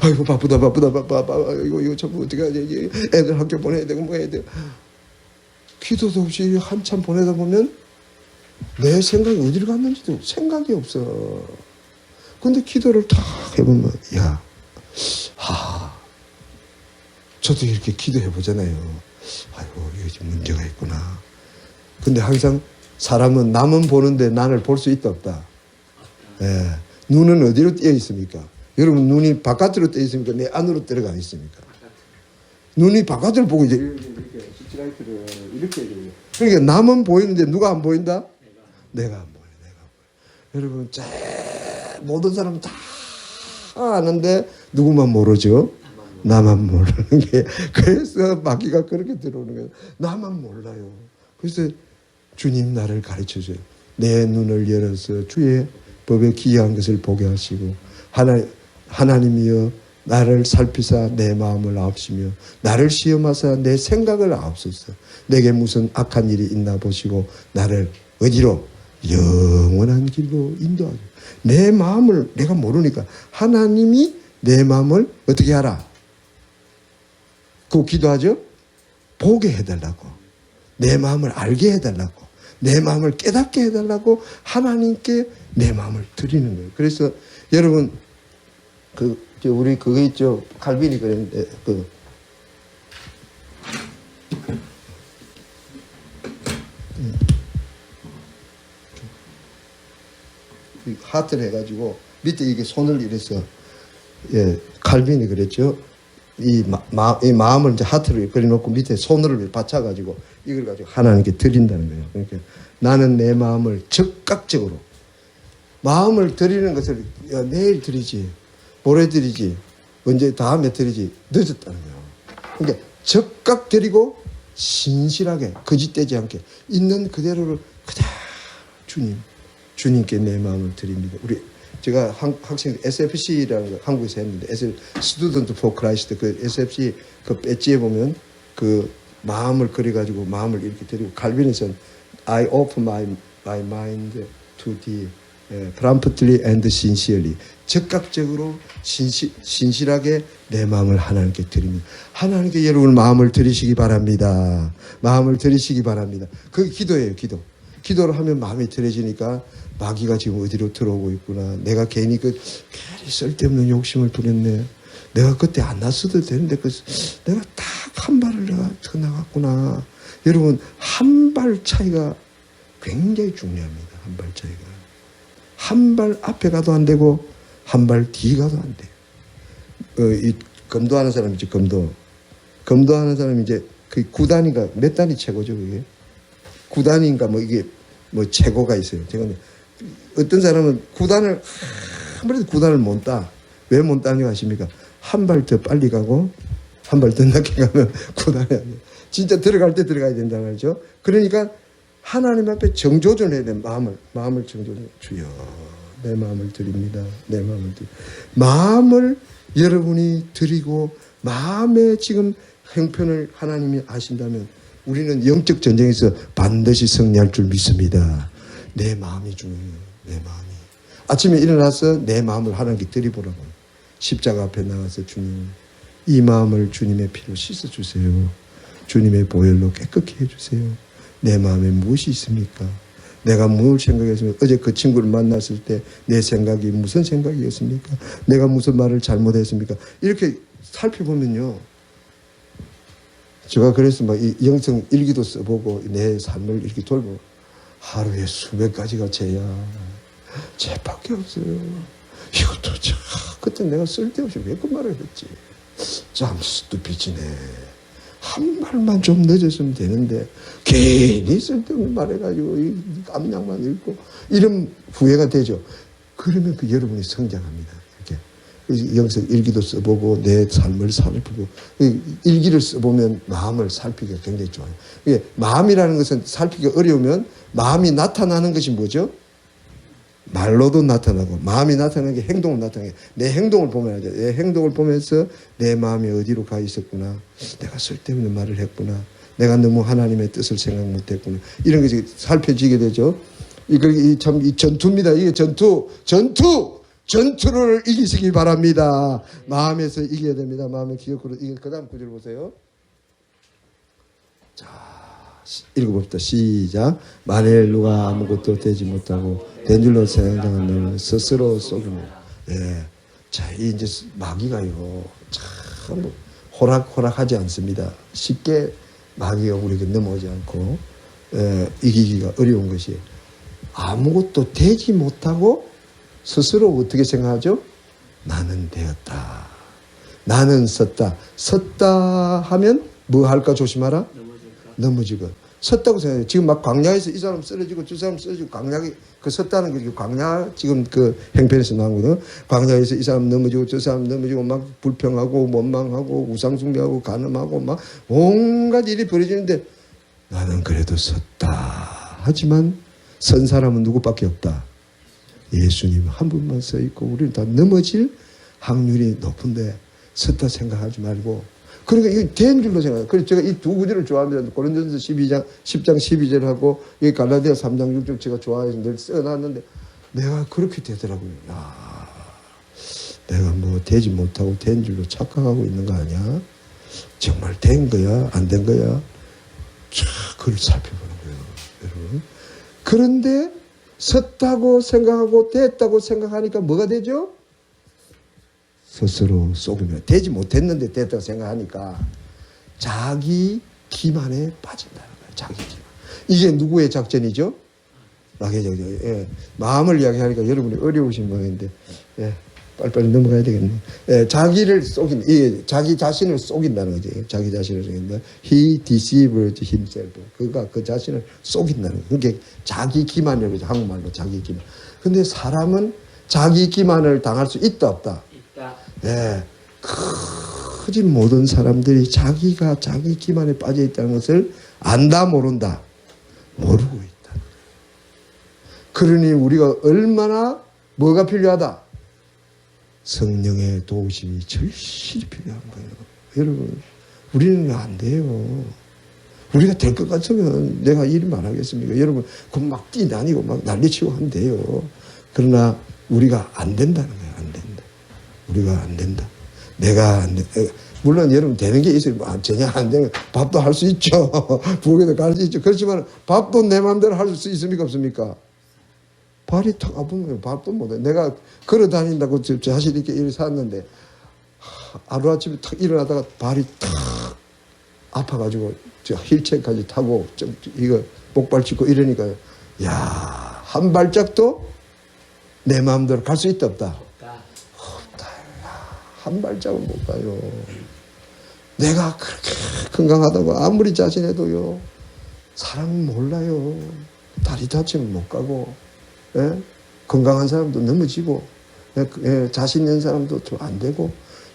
C: 아이고 바쁘다 이거 전부 어떻게 하지, 애들 학교 보내야 되고 뭐 해야 되고. 기도도 없이 한참 보내다 보면 내 생각이 어디로 갔는지도 생각이 없어. 근데 기도를 탁 해보면, 저도 이렇게 기도해 보잖아요. 아이고, 이게 좀 문제가 있구나. 근데 항상 사람은 남은 보는데 나를 볼 수 있다 없다. 예. 눈은 어디로 띄어 있습니까? 여러분, 눈이 바깥으로 띄어 있습니까? 내 안으로 들어가 있습니까? 눈이 바깥을 보고 이제 이렇게 스트라이트를 이렇게 해야 돼요. 그러니까 남은 보이는데 누가 안 보인다? 내가 안 보여. 여러분, 모든 사람은 다 아는데 누구만 모르죠? 나만 모르는 게. 그래서 마귀가 그렇게 들어오는 거예요. 나만 몰라요. 그래서 주님 나를 가르쳐줘요. 내 눈을 열어서 주의 법에 기이한 것을 보게 하시고, 하나님이여 나를 살피사 내 마음을 아옵시며 나를 시험하사 내 생각을 아옵소서. 내게 무슨 악한 일이 있나 보시고 나를 어디로? 영원한 길로 인도하죠. 내 마음을 내가 모르니까 하나님이 내 마음을 어떻게 하라? 그거 기도하죠? 보게 해달라고, 내 마음을 알게 해달라고, 내 마음을 깨닫게 해달라고 하나님께 내 마음을 드리는 거예요. 그래서 여러분, 우리 그거 있죠? 칼빈이 그랬는데, 하트를 해가지고 밑에 이게 손을 이래서, 칼빈이 그랬죠. 이 마음을 이제 하트를 그려놓고 밑에 손을 받쳐가지고 이걸 가지고 하나님께 드린다는 거예요. 그러니까 나는 내 마음을 적극적으로, 마음을 드리는 것을 내일 드리지, 모레 드리지, 언제 다음에 드리지, 늦었다는 거예요. 그러니까 적극 드리고 신실하게 거짓되지 않게 있는 그대로를 그대로 주님께 내 마음을 드립니다. 제가 학생 SFC라는 거 한국에서 했는데, Student for Christ, 그 SFC 그 배지에 보면 그 마음을 그려가지고 마음을 이렇게 드리고, 칼빈에서는 I open my mind to thee promptly and sincerely, 적극적으로 신실하게 내 마음을 하나님께 드립니다. 하나님께 여러분 마음을 드리시기 바랍니다. 마음을 드리시기 바랍니다. 그게 기도예요, 기도. 기도를 하면 마음이 들어지니까 마귀가 지금 어디로 들어오고 있구나. 내가 괜히 괜히 쓸데없는 욕심을 부렸네. 내가 그때 안 났어도 되는데 내가 딱 한 발을 내가 더 나갔구나. 여러분, 한 발 차이가 굉장히 중요합니다. 한 발 차이가. 한 발 앞에 가도 안 되고 한 발 뒤 가도 안 돼요. 이 검도하는 사람이지, 검도하는 사람이 이제 그 9단인가 몇 단이 최고죠, 그게? 9단인가 이게 최고가 있어요. 제가 어떤 사람은 9단을 아무래도 9단을 못 따. 왜 못 따는 거 아십니까? 한 발 더 빨리 가고 한 발 더 늦게 가면 9단이 안 돼요. 진짜 들어갈 때 들어가야 된다는 거죠. 그러니까 하나님 앞에 정조준해야 돼. 마음을 정조준. 주여, 내 마음을 드립니다. 내 마음을 마음을 여러분이 드리고 마음에 지금 형편을 하나님이 아신다면 우리는 영적 전쟁에서 반드시 승리할 줄 믿습니다. 내 마음이 중요해요. 내 마음이. 아침에 일어나서 내 마음을 하나님께 드리보라고. 십자가 앞에 나가서 주님, 이 마음을 주님의 피로 씻어주세요. 주님의 보혈로 깨끗게 해주세요. 내 마음에 무엇이 있습니까? 내가 뭘 생각했습니까? 어제 그 친구를 만났을 때 내 생각이 무슨 생각이었습니까? 내가 무슨 말을 잘못했습니까? 이렇게 살펴보면요. 제가 그래서 막 이 영성 일기도 써보고 내 삶을 이렇게 돌보고 하루에 수백 가지가 죄야. 죄밖에 없어요. 이것도 참 그때 내가 쓸데없이 왜 그 말을 했지? 잠수도 빚이네. 한 말만 좀 늦었으면 되는데 괜히 쓸데없는 말해가지고 깜냥만 읽고 이런 후회가 되죠. 그러면 그 여러분이 성장합니다. 이렇게 영성 일기도 써보고 내 삶을 살피고 일기를 써보면 마음을 살피기가 굉장히 좋아요. 마음이라는 것은 살피기가 어려우면 마음이 나타나는 것이 뭐죠? 말로도 나타나고 마음이 나타나는 게 행동을 나타나는 게 내 행동을 보면 하죠. 내 행동을 보면서 내 마음이 어디로 가 있었구나. 내가 쓸데없는 말을 했구나. 내가 너무 하나님의 뜻을 생각 못했구나. 이런 것이 살펴지게 되죠. 이 전투입니다. 이게 전투를 이기시기 바랍니다. 마음에서 이겨야 됩니다. 마음의 기억으로 그 다음 구절 보세요. 자, 읽어봅시다. 시작. 만일 누가 아무것도 되지 못하고 된 줄로 생각하는 스스로 속이며. 예. 자, 이제 마귀가요. 참 호락호락하지 않습니다. 쉽게 마귀가 우리에게 넘어오지 않고 이기기가 어려운 것이 아무것도 되지 못하고 스스로 어떻게 생각하죠? 나는 되었다. 나는 섰다. 섰다 하면 뭐 할까 조심하라? 넘어지고. 섰다고 생각해요. 지금 막 광야에서 이 사람 쓰러지고 저 사람 쓰러지고 광야에 그 섰다는 게 광야 지금 그 행편에서 나오거든. 광야에서 이 사람 넘어지고 저 사람 넘어지고 막 불평하고 원망하고 우상숭배하고 간음하고 막 온갖 일이 벌어지는데 나는 그래도 섰다. 하지만 선 사람은 누구밖에 없다. 예수님 한 분만 서 있고 우리는 다 넘어질 확률이 높은데 섰다 생각하지 말고 그러니까 이거 된 줄로 생각해요. 그래서 제가 이 두 구절을 좋아합니다. 고린도전서 10장 12절하고 여기 갈라디아 3장 6절 제가 좋아해서 늘 써놨는데 내가 그렇게 되더라고요. 야, 내가 뭐 되지 못하고 된 줄로 착각하고 있는 거 아니야? 정말 된 거야? 안 된 거야? 그걸 살펴보는 거예요. 여러분. 그런데 섰다고 생각하고 됐다고 생각하니까 뭐가 되죠? 스스로 속으면 되지 못했는데 됐다고 생각하니까 자기 기만에 빠진다는 거예요. 자기 기만. 이게 누구의 작전이죠? 마귀의 작전. 예. 마음을 이야기하니까 여러분이 어려우신 모양인데 예. 빨리빨리 넘어가야 되겠네. 예. 자기를 속인, 예. 자기 자신을 속인다는 거죠. 자기 자신을 속인다. He deceived himself. 그가 그 자신을 속인다는 거예요. 그게 자기 기만이라고 하죠. 한국말로 자기 기만. 근데 사람은 자기 기만을 당할 수 있다 없다? 네, 크지 모든 사람들이 자기가 자기 기만에 빠져 있다는 것을 안다 모른다? 모르고 있다. 그러니 우리가 얼마나 뭐가 필요하다? 성령의 도우심이 절실히 필요한 거예요. 여러분, 우리는 안 돼요. 우리가 될 것 같으면 내가 일 말하겠습니까? 여러분, 그럼 막 뛰다니고 막 난리치고 한대요. 그러나 우리가 안 된다는 거예요. 안 된다. 우리가 안 된다. 내가 안 된다. 물론 여러분 되는 게 있어요. 전혀 안 되면 밥도 할 수 있죠. 부엌에도 갈 수 있죠. 그렇지만 밥도 내 마음대로 할 수 있습니까? 없습니까? 발이 탁 아픈 거예요. 밥도 못해. 내가 걸어 다닌다고 자신 있게 일을 샀는데 하루아침에 탁 일어나다가 발이 탁 아파가지고 저 휠체어까지 타고 좀 이거 목발 짚고 이러니까 야, 한 발짝도 내 마음대로 갈 수 있다 없다? 한 발짝은 못 가요. 내가 그렇게 건강하다고 아무리 자신해도요. 사람은 몰라요. 다리 다치면 못 가고 예? 건강한 사람도 넘어지고 예? 자신 있는 사람도 좀 안 되고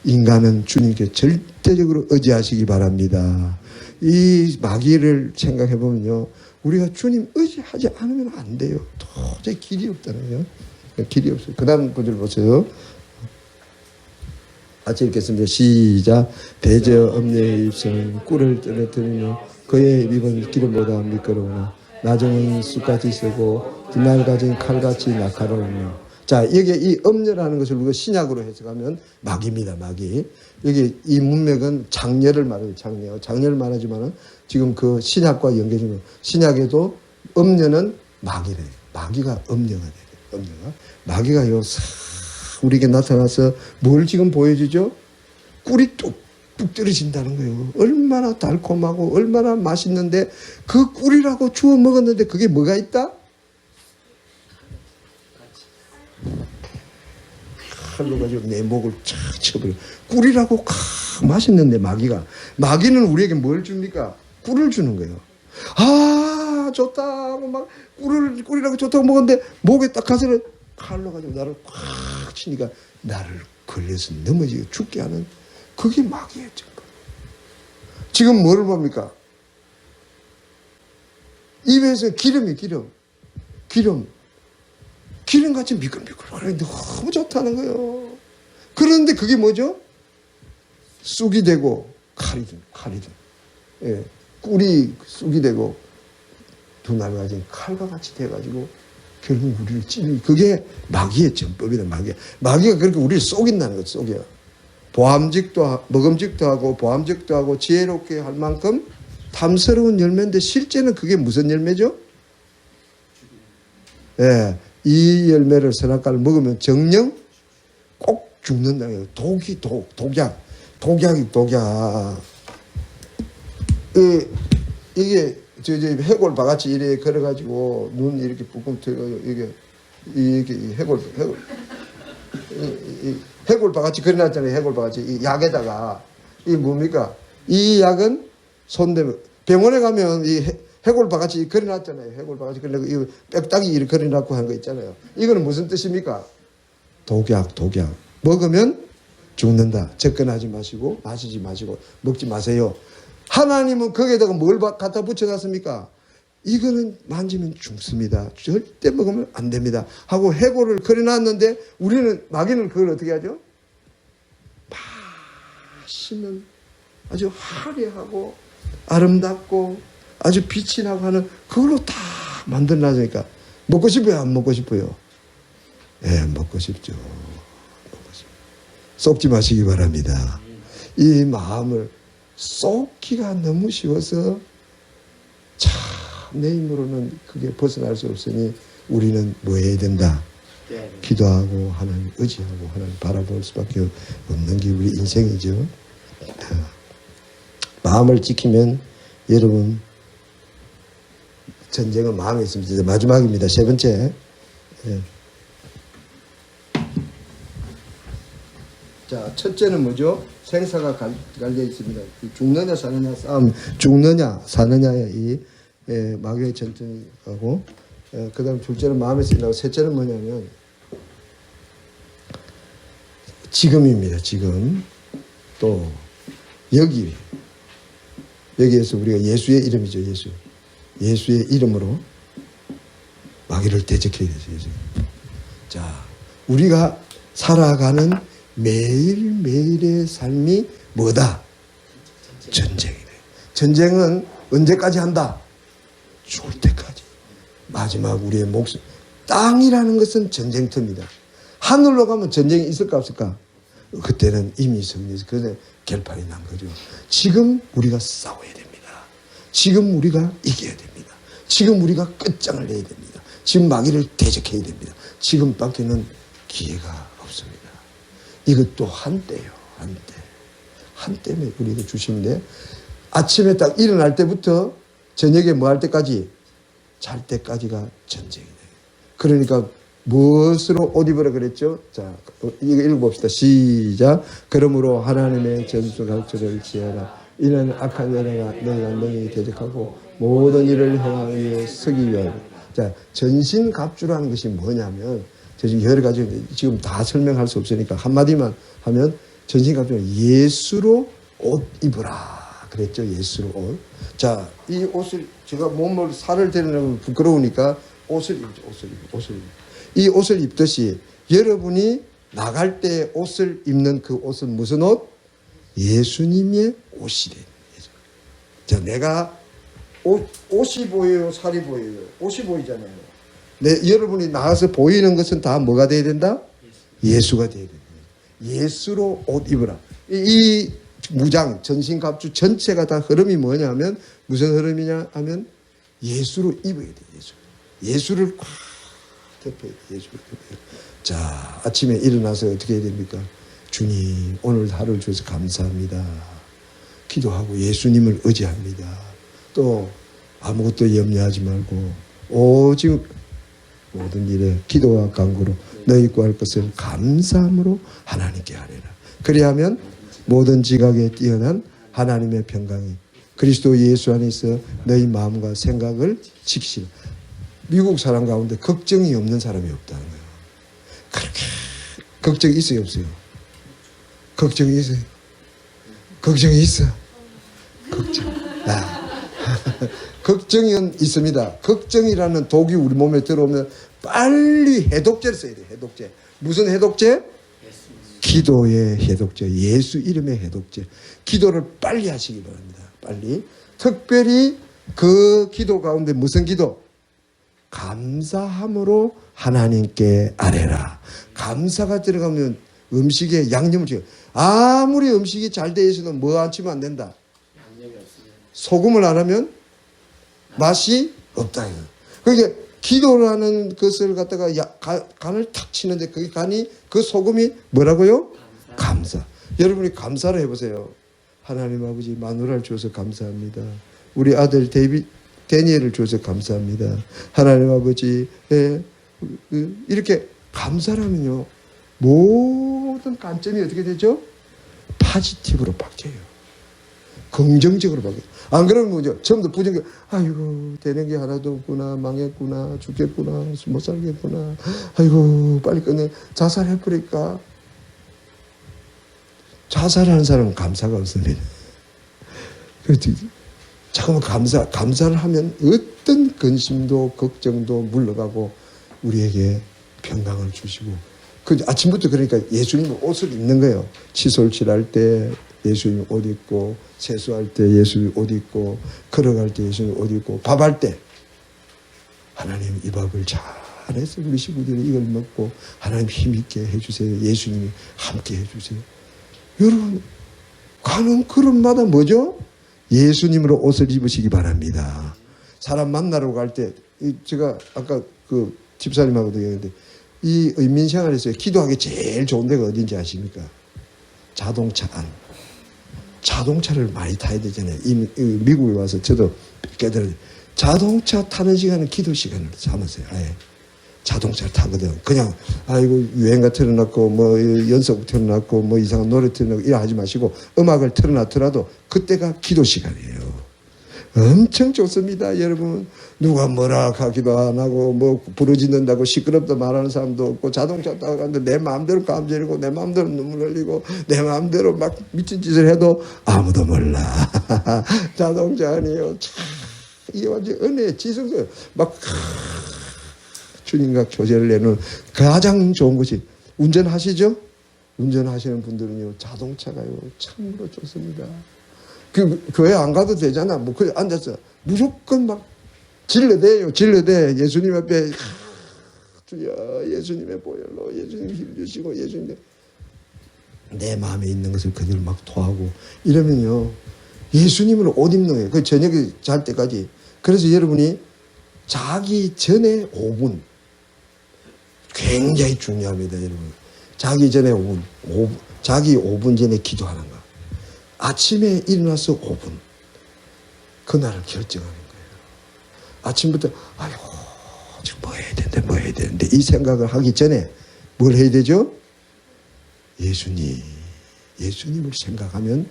C: 인간은 주님께 절대적으로 의지하시기 바랍니다. 이 마귀를 생각해 보면요. 우리가 주님 의지하지 않으면 안 돼요. 도저히 길이 없다는 거예요. 길이 없어요. 그 다음 구절 보세요. 같이 읽겠습니다. 시작. 대저 엄녀의 입술은 꿀을 떨어뜨리며 그의 입은 기름보다 미끄러우나 나중은 쑥같이 세고 뒷날 가진 칼같이 날카로우며. 자, 여기 이 엄녀라는 것을 우리가 신약으로 해석하면 마귀입니다. 마귀. 여기 이 문맥은 장녀를 말해요. 장녀를 말하지만은 지금 그 신약과 연계적으로 신약에도 엄녀는 마귀래요. 마귀가 엄녀가 돼요. 엄녀가. 마귀가요, 우리에게 나타나서 뭘 지금 보여주죠? 꿀이 뚝뚝 떨어진다는 거예요. 얼마나 달콤하고 얼마나 맛있는데 그 꿀이라고 주워 먹었는데 그게 뭐가 있다? 칼로 가지고 내 목을 착 쳐버려. 꿀이라고 맛있는데 마귀는 우리에게 뭘 줍니까? 꿀을 주는 거예요. 아 좋다 하고 막 꿀이라고 좋다고 먹었는데 목에 딱 가서 칼로 가지고 나를 콱 치니까 나를 걸려서 넘어지게 죽게 하는 그게 마귀의 전부. 지금 뭐를 봅니까? 입에서 기름같이 미끌미끌 너무 좋다는 거예요. 그런데 그게 뭐죠? 쑥이 되고 칼이든 예, 꿀이 쑥이 되고 두 날 가진 칼과 같이 돼가지고 결국 우리를 찌는 그게 마귀의 전법이다. 마귀가 그렇게 우리를 속인다는 거죠. 속여. 먹음직도 하고 보암직도 하고 지혜롭게 할 만큼 탐스러운 열매인데 실제는 그게 무슨 열매죠? 예, 이 열매를 선악과를 먹으면 정령 꼭 죽는다는 거예요. 독약. 이게 저 해골 바같이 이래 걸어가지고 눈 이렇게 붉금 트여가지고 이게 해골 바같이 그려놨잖아요. 해골 바같이 이 약에다가 이 뭡니까? 이 약은 손대면 병원에 가면 이 해골 바같이 그려놨잖아요. 해골 바같이 그려놓고 이 빽딱이 이렇게 그려놨고 한 거 있잖아요. 이거는 무슨 뜻입니까? 독약. 먹으면 죽는다. 접근하지 마시고 마시지 마시고 먹지 마세요. 하나님은 거기에다가 뭘 갖다 붙여놨습니까? 이거는 만지면 죽습니다. 절대 먹으면 안 됩니다. 하고 해골을 그려놨는데 마귀는 그걸 어떻게 하죠? 맛있는 아주 화려하고 아름답고 아주 빛이 나고 하는 그걸로 다 만들어놨으니까 먹고 싶어요? 안 먹고 싶어요? 예, 먹고 싶죠. 썩지 마시기 바랍니다. 이 마음을 쏟기가 너무 쉬워서 참 내 힘으로는 그게 벗어날 수 없으니 우리는 뭐 해야 된다? 기도하고 하나님 의지하고 하나님 바라볼 수밖에 없는 게 우리 인생이죠. 마음을 지키면 여러분 전쟁은 마음에 있습니다. 마지막입니다. 세 번째. 자, 첫째는 뭐죠? 생사가 갈려 있습니다. 죽느냐 사느냐 싸움, 죽느냐 사느냐의 이 마귀의 전쟁하고, 그 다음 둘째는 마음에 쓰인다고, 셋째는 뭐냐면 지금입니다. 지금 또 여기에서 우리가 예수의 이름이죠. 예수의 이름으로 마귀를 대적해야 되죠. 자, 우리가 살아가는 매일매일의 삶이 뭐다? 전쟁이래. 전쟁은 언제까지 한다? 죽을 때까지. 마지막 우리의 목숨. 땅이라는 것은 전쟁터입니다. 하늘로 가면 전쟁이 있을까 없을까? 그때는 이미 승리해서 그때 결판이 난 거죠. 지금 우리가 싸워야 됩니다. 지금 우리가 이겨야 됩니다. 지금 우리가 끝장을 내야 됩니다. 지금 마귀를 대적해야 됩니다. 지금밖에는 기회가 없습니다. 이것도 한때예요. 한때면 우리에게 주시는데 아침에 딱 일어날 때부터 저녁에 뭐 할 때까지? 잘 때까지가 전쟁이네. 그러니까 무엇으로 옷 입으라 그랬죠? 자, 이거 읽어봅시다. 시작. 그러므로 하나님의 전술 갈줄을 지어라. 이는 악한 연애가 너희가 능히 대적하고 모든 일을 행하기 위해 서기 위하여. 자, 전신갑주라는 것이 뭐냐면 여러 가지 지금 다 설명할 수 없으니까 한마디만 하면 전신갑주는 예수로 옷 입으라. 그랬죠. 예수로 옷. 자, 이 옷을 제가 몸을 살을 드리려면 부끄러우니까 옷을 입죠. 옷을 입죠. 이 옷을 입듯이 여러분이 나갈 때 옷을 입는 그 옷은 무슨 옷? 예수님의 옷이래. 자, 내가 옷이 보여요, 살이 보여요. 옷이 보이잖아요. 여러분이 나가서 보이는 것은 다 뭐가 돼야 된다? 예수가 돼야 된다. 예수로 옷 입으라. 이 무장, 전신갑주 전체가 다 흐름이 뭐냐면 무슨 흐름이냐 하면 예수로 입어야 돼. 예수를 꽉 덮어야 돼. 예수를 덮어야 돼. 자, 아침에 일어나서 어떻게 해야 됩니까? 주님, 오늘 하루를 주셔서 감사합니다. 기도하고 예수님을 의지합니다. 또 아무것도 염려하지 말고 오직 모든 일에 기도와 간구로 너희 구할 것을 감사함으로 하나님께 하리라. 그리하면 모든 지각에 뛰어난 하나님의 평강이 그리스도 예수 안에서 너희 마음과 생각을 지키시라. 미국 사람 가운데 걱정이 없는 사람이 없다는 거예요. 그렇게 걱정이 있어요, 없어요? 걱정이 있어요. 걱정이 있어. 걱정. 걱정은 있습니다. 걱정이라는 독이 우리 몸에 들어오면 빨리 해독제를 써야 돼요. 해독제. 무슨 해독제? 기도의 해독제. 예수 이름의 해독제. 기도를 빨리 하시기 바랍니다. 빨리. 특별히 그 기도 가운데 무슨 기도? 감사함으로 하나님께 아뢰라. 감사가 들어가면 음식에 양념을 치고 아무리 음식이 잘 되어 있어도 뭐 안 치면 안 된다. 소금을 안 하면 맛이 없다. 그러니까 기도라는 것을 갖다가 간을 탁 치는데 그 간이 그 소금이 뭐라고요? 감사. 여러분이 감사를 해보세요. 하나님 아버지 마누라를 주셔서 감사합니다. 우리 아들 데니엘을 주셔서 감사합니다. 하나님 아버지 이렇게 감사라면요 모든 관점이 어떻게 되죠? 파지티브로 바뀌어요. 긍정적으로 바뀌어요. 안 그러면 뭐죠? 처음부터 부정적. 아이고 되는 게 하나도 없구나. 망했구나. 죽겠구나. 못 살겠구나. 아이고 빨리 끝내. 자살해버릴까? 자살하는 사람은 감사가 없습니다. 잠깐만 감사를 하면 어떤 근심도 걱정도 물러가고 우리에게 평강을 주시고 아침부터 그러니까 예수님 옷을 입는 거예요. 칫솔 칠할 때 예수님 옷 입고 세수할 때 예수님 옷 입고 걸어갈 때 예수님 옷 입고 밥할 때 하나님 이 밥을 잘해서 우리 식구들이 이걸 먹고 하나님 힘있게 해주세요. 예수님이 함께 해주세요. 여러분 가는 걸음마다 뭐죠? 예수님으로 옷을 입으시기 바랍니다. 사람 만나러 갈 때 제가 아까 그 집사님하고도 얘기했는데 이 의민생활에서 기도하기 제일 좋은 데가 어딘지 아십니까? 자동차 안. 자동차를 많이 타야 되잖아요. 미국에 와서 저도 깨달아요. 자동차 타는 시간은 기도 시간으로 삼았어요. 아예. 자동차를 타거든. 그냥 아이고 유행가 틀어놨고 뭐 연속 틀어놨고 뭐 이상한 노래 틀어놓고 이래 하지 마시고 음악을 틀어놨더라도 그때가 기도 시간이에요. 엄청 좋습니다. 여러분 누가 뭐라 하기도 안 하고 뭐 부르짖는다고 시끄럽다 말하는 사람도 없고 자동차 타고 가는데 내 마음대로 감지르고 내 마음대로 눈물 흘리고 내 마음대로 막 미친 짓을 해도 아무도 몰라. 자동차 아니에요. 이게 완전 은혜의 지성소예요. 막 주님과 교제를 내는 가장 좋은 것이 운전하시죠? 운전하시는 분들은요 자동차가요 참으로 좋습니다. 교회 안 가도 되잖아. 뭐 그래 앉아서 무조건 막 질러대요. 예수님 앞에 주여 예수님의 보혈로 예수님 힘 주시고 예수님 내 마음에 있는 것을 그대로 막 토하고 이러면요 예수님으로 옷 입는 거예요. 그 저녁에 잘 때까지. 그래서 여러분이 자기 전에 5분 굉장히 중요합니다. 여러분 자기 전에 5분 자기 5분 전에 기도하는 거. 아침에 일어나서 5분 그날을 결정하는 거예요. 아침부터 아이고 지금 뭐 해야 되는데 이 생각을 하기 전에 뭘 해야 되죠? 예수님을 생각하면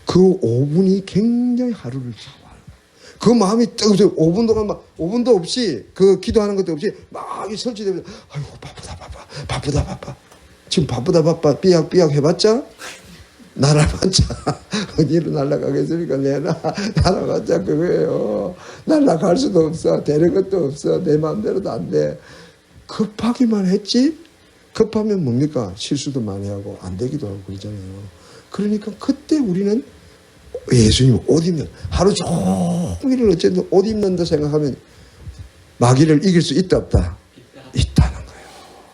C: 그 5분이 굉장히 하루를 좌우하는 거예요. 그 마음이 뜨거워서 5분 동안 막 5분도 없이 그 기도하는 것도 없이 막 설치되면서 아이고 바쁘다 바빠 지금 바쁘다 바빠 삐약 해봤자 날아봤자 어디로 날아가겠습니까? 날아봤자 그거예요. 날아갈 수도 없어. 되는 것도 없어. 내 마음대로도 안 돼. 급하기만 했지. 급하면 뭡니까? 실수도 많이 하고 안 되기도 하고 그러잖아요. 그러니까 그때 우리는 예수님 옷 입는, 하루 종일을 어쨌든 옷 입는다 생각하면 마귀를 이길 수 있다 없다? 있다는 거예요.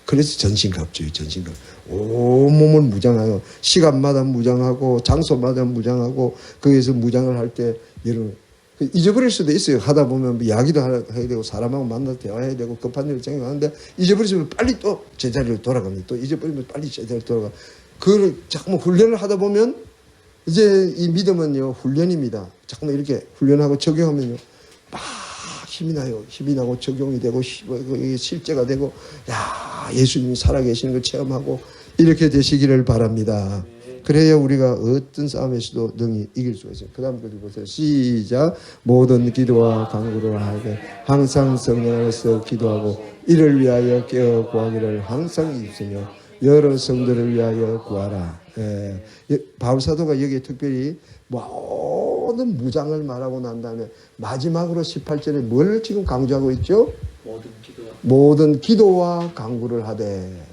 C: 그래서 전신갑주의 전신갑. 온몸을 무장하여 시간마다 무장하고 장소마다 무장하고 거기에서 무장을 할 때 여러분 잊어버릴 수도 있어요. 하다 보면 이야기도 해야 되고 사람하고 만나서 대화해야 되고 급한 일을 생각하는데 잊어버리면 빨리 또 제자리로 돌아갑니다. 또 잊어버리면 빨리 제자리로 돌아가. 그걸 자꾸 훈련을 하다 보면 이제 이 믿음은요 훈련입니다. 자꾸 이렇게 훈련하고 적용하면요 막 힘이 나요. 힘이 나고 적용이 되고 실제가 되고 야 예수님이 살아계시는 걸 체험하고 이렇게 되시기를 바랍니다. 그래야 우리가 어떤 싸움에서도 능히 이길 수가 있어요. 그 다음 거 보세요. 시작. 모든 기도와 간구를 하되 항상 성령 안에서 기도하고 이를 위하여 깨어 구하기를 항상 있으며 여러 성도를 위하여 구하라. 바울 사도가 여기에 특별히 모든 무장을 말하고 난 다음에 마지막으로 18절에 뭘 지금 강조하고 있죠? 모든 기도와 간구를 하되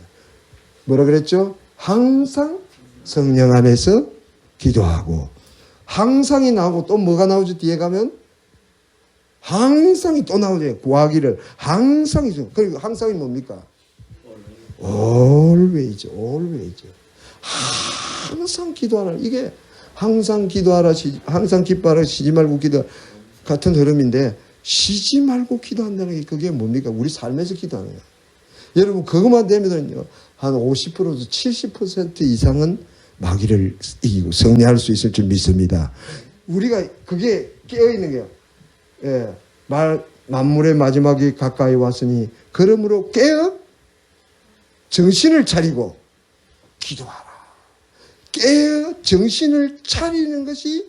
C: 뭐라 그랬죠? 항상 성령 안에서 기도하고 항상이 나오고 또 뭐가 나오죠? 뒤에 가면 항상이 또 나오죠. 구하기를 항상이 그리고 항상이 뭡니까? always. 항상 기도하라. 이게 항상 기도하라, 항상 기뻐하라, 쉬지 말고 기도 같은 흐름인데 쉬지 말고 기도한다는 게 그게 뭡니까? 우리 삶에서 기도하는 거예요. 여러분 그것만 되면요 한 50%에서 70% 이상은 마귀를 이기고 승리할 수 있을 줄 믿습니다. 우리가 그게 깨어있는 거예요. 예, 만물의 마지막이 가까이 왔으니 그러므로 깨어 정신을 차리고 기도하라. 깨어 정신을 차리는 것이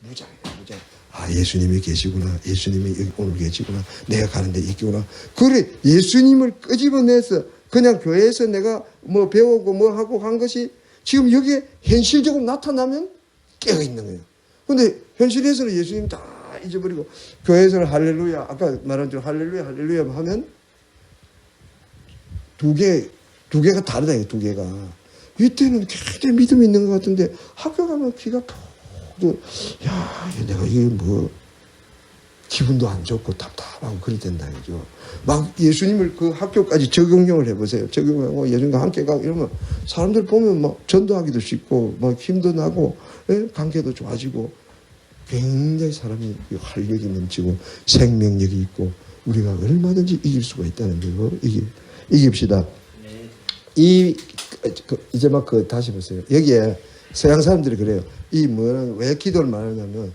C: 무장이다. 무장. 아 예수님이 계시구나. 예수님이 여기 오늘 계시구나. 내가 가는데 있구나. 그래 예수님을 끄집어내서 그냥 교회에서 내가 뭐 배우고 뭐 하고 한 것이 지금 여기에 현실적으로 나타나면 깨어있는 거예요. 근데 현실에서는 예수님 다 잊어버리고 교회에서는 할렐루야 아까 말한 대로 할렐루야 하면 두 개가 다르다. 두 개가 이때는 굉장히 믿음이 있는 것 같은데 학교 가면 귀가 푹 야 내가 이게 뭐 기분도 안 좋고 답답하고 그리 된다 이죠. 막 예수님을 그 학교까지 적용을 해보세요. 적용하고 예수님과 함께 가고 이러면 사람들 보면 막 전도하기도 쉽고 막 힘도 나고 관계도 좋아지고 굉장히 사람이 활력이 넘치고 생명력이 있고 우리가 얼마든지 이길 수가 있다는 거 이깁시다. 이제 막 다시 보세요. 여기에 서양 사람들이 그래요. 왜 기도를 말하냐면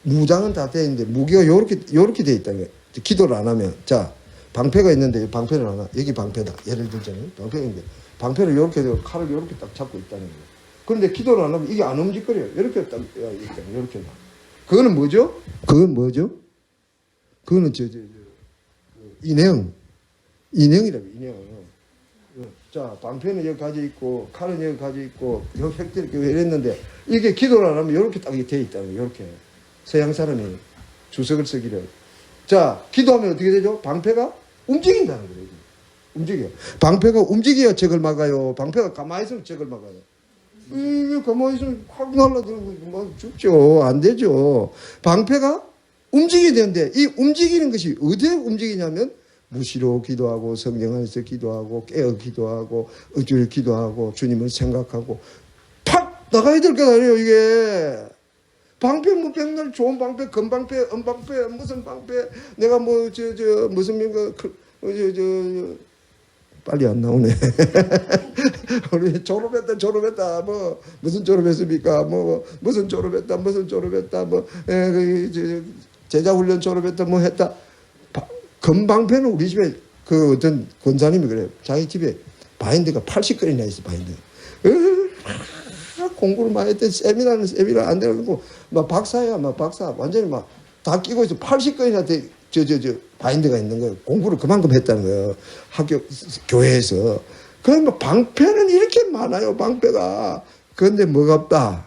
C: 무장은 다 되어 있는데 무기가 요렇게 되어 있다는 거예요. 기도를 안 하면 자 방패가 있는데 방패를 안 하면 여기 방패다. 예를 들자면 방패가 있는데 방패를 요렇게 되고 칼을 요렇게 딱 잡고 있다는 거예요. 그런데 기도를 안 하면 이게 안 움직거려요. 이렇게 딱 있잖아요. 이렇게 그거는 뭐죠? 그거는 인형이라고 인형. 자 방패는 여기 가지고 있고 칼은 여기 가지고 있고 여기 획들 이랬는데 이게 기도를 안 하면 이렇게 딱 되어 있다는 거예요. 이렇게 서양 사람이 주석을 쓰기를 자 기도하면 어떻게 되죠? 방패가 움직인다는 거예요. 움직여. 방패가 움직여야 적을 막아요. 방패가 가만히 있으면 적을 막아요. 가만히 있으면 확 날라들고 막 죽죠. 안 되죠. 방패가 움직여야 되는데 이 움직이는 것이 어디에 움직이냐면 무시로 기도하고 성령 안에서 기도하고 깨어 기도하고 의주를 기도하고 주님을 생각하고 팍 나가야 될 거 아니에요. 이게 방패 뭐 백날 좋은 방패 금방패 은방패 무슨 방패 내가 뭐 무슨 민가 빨리 안 나오네. 우리 졸업했다 뭐 무슨 졸업했습니까 뭐 무슨 졸업했다 뭐 제자훈련 졸업했다 뭐 했다. 금방패는 우리 집에 그 어떤 권사님이 그래요. 자기 집에 바인드가 80건이나 있어 바인드. 공부를 많이 했더니 세미나는 안 되고 막 박사야 막 박사 완전히 막 다 끼고 있어. 80건이나 바인드가 있는 거예요. 공부를 그만큼 했다는 거예요. 교회에서. 그러면 방패는 이렇게 많아요. 방패가. 그런데 뭐가 없다.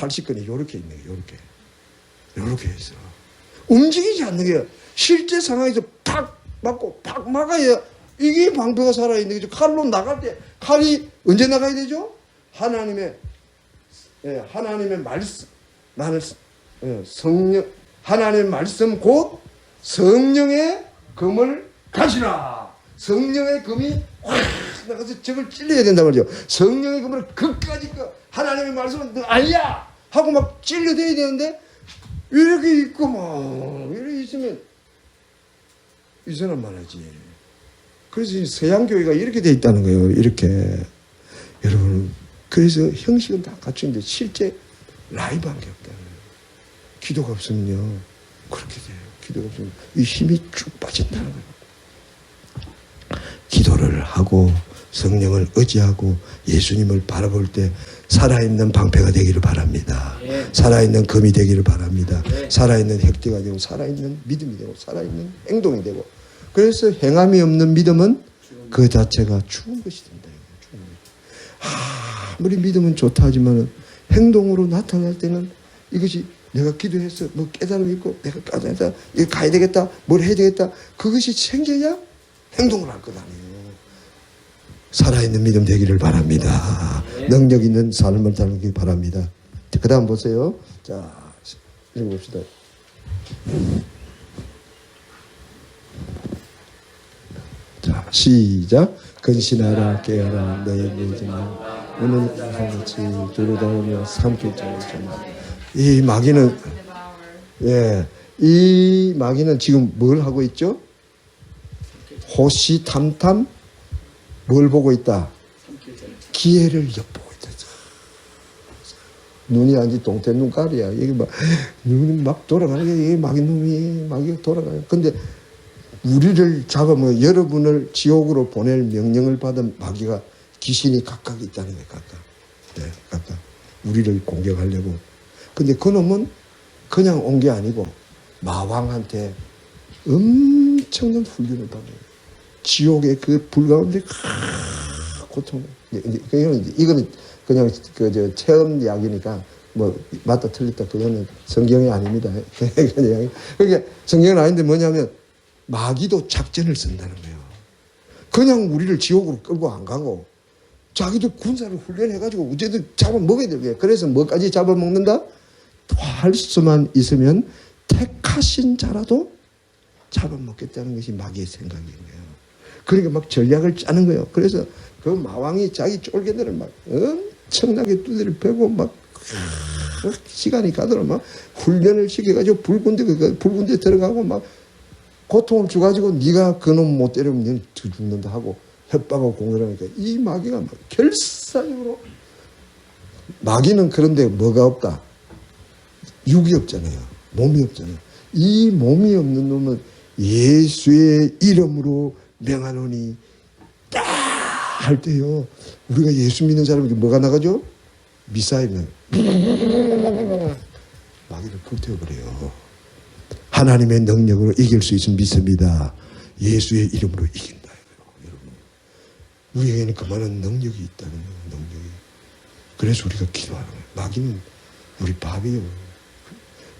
C: 80근이 요렇게 있는 거예요. 요렇게 해서 움직이지 않는 거예요. 실제 상황에서 팍 맞고 팍 막아야 이게 방패가 살아있는 거죠. 칼로 나갈 때 칼이 언제 나가야 되죠? 하나님의 말씀, 나는 성령, 하나님의 말씀 곧 성령의 검을 가시라. 성령의 검이 확 나가서 적을 찔러야 된단 말이죠. 성령의 검을 끝까지 하나님의 말씀은 너 아니야 하고 막 찔러대야 되는데 이렇게 있고 막 이렇게 있으면 이 사람만 하지. 그래서 서양교회가 이렇게 돼 있다는 거예요. 이렇게. 여러분, 그래서 형식은 다 갖추는데 실제 라이브한 게 없다는 거예요. 기도가 없으면요 그렇게 돼요. 기도가 없으면 이 힘이 쭉 빠진다는 거예요. 기도를 하고 성령을 의지하고 예수님을 바라볼 때 살아있는 방패가 되기를 바랍니다. 살아있는 검이 되기를 바랍니다. 살아있는 핵대가 되고 살아있는 믿음이 되고 살아있는 행동이 되고, 그래서 행함이 없는 믿음은 그 자체가 죽은 것이 된다. 아무리 믿음은 좋다 하지만 행동으로 나타날 때는 이것이 내가 기도해서 뭐 깨달음이 있고 내가 깨달았다, 이거 가야 되겠다, 뭘 해야 되겠다, 그것이 생겨야 행동을 할 것 아니에요. 살아있는 믿음 되기를 바랍니다. 능력 있는 삶을 살기 바랍니다. 그 다음 보세요. 자, 읽어봅시다. 자, 시작. 근신하라 깨어라 너의 믿음아 오늘 같이 두루다니며 삼킬 자를 전하. 이 마귀는 이 마귀는 지금 뭘 하고 있죠? 호시탐탐 뭘 보고 있다? 기회를 엿보고 있다. 눈이 아직 동태 눈깔이야. 이게 막 눈이 막 돌아가는 게 이게 마귀가 돌아가요. 근데 우리를 잡으면 여러분을 지옥으로 보낼 명령을 받은 마귀가 귀신이 각각 있다는 거예요. 각각 우리를 공격하려고. 근데 그놈은 그냥 온 게 아니고 마왕한테 엄청난 훈련을 받아요. 지옥의 그 불 가운데 고통. 이거는 그냥 저 체험 이야기니까 뭐 맞다 틀렸다 그거는 성경이 아닙니다. 그러니까 성경은 아닌데 뭐냐면 마귀도 작전을 쓴다는 거예요. 그냥 우리를 지옥으로 끌고 안 가고 자기도 군사를 훈련해가지고 어쨌든 잡아먹어야 돼요. 그래서 뭐까지 잡아먹는다? 할 수만 있으면 택하신 자라도 잡아먹겠다는 것이 마귀의 생각인 거예요. 그러니까 막 전략을 짜는 거예요. 그래서 그 마왕이 자기 쫄개들을 막 엄청나게 두드려 패고 막 시간이 가도록 막 훈련을 시켜가지고 불군대 들어가고 막 고통을 줘가지고 네가 그놈 못 때리면 너는 죽는다 하고 협박하고 공격하니까 이 마귀가 막 결사적으로, 마귀는 그런데 뭐가 없다? 육이 없잖아요. 몸이 없잖아요. 이 몸이 없는 놈은 예수의 이름으로 명하노니 딱 할 때요 우리가 예수 믿는 사람에게 뭐가 나가죠? 미사일은 마귀를 불태워버려요. 하나님의 능력으로 이길 수 있으면 믿습니다. 예수의 이름으로 이긴다. 여러분, 우리에게는 그만한 능력이 있다는 거예요. 능력이. 그래서 우리가 기도하는 거예요. 마귀는 우리 밥이에요.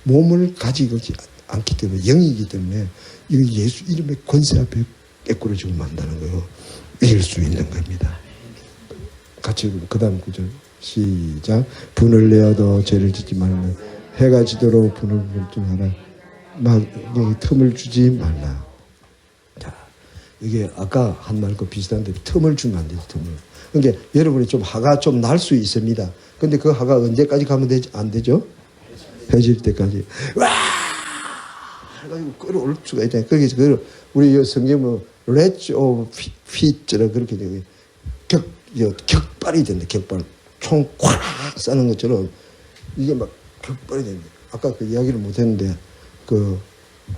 C: 몸을 가지고 않기 때문에, 영이기 때문에 이거 예수 이름의 권세 앞에 깨꾸러지고 만다는 거예요. 이길 수 있는 겁니다. 같이 그 다음 구절 시작. 분을 내어도 죄를 짓지 말라. 해가 지도록 분을 물증하라. 막 틈을 주지 말라. 자, 이게 아까 한 말과 비슷한데 틈을 주면 안 되죠. 틈을. 그러니까 여러분이 좀 화가 좀 날 수 있습니다. 근데 그 화가 언제까지 가면 안 되죠? 해질 때까지. 와! 해가지고 끌어올 수가 있잖아요. 거기서 우리 성경 뭐 Ledge of Feet라 그렇게 되고 격발이 된다. 격발. 총 콱 쏴는 것처럼 이게 막 격발이 된다. 아까 그 이야기를 못했는데 그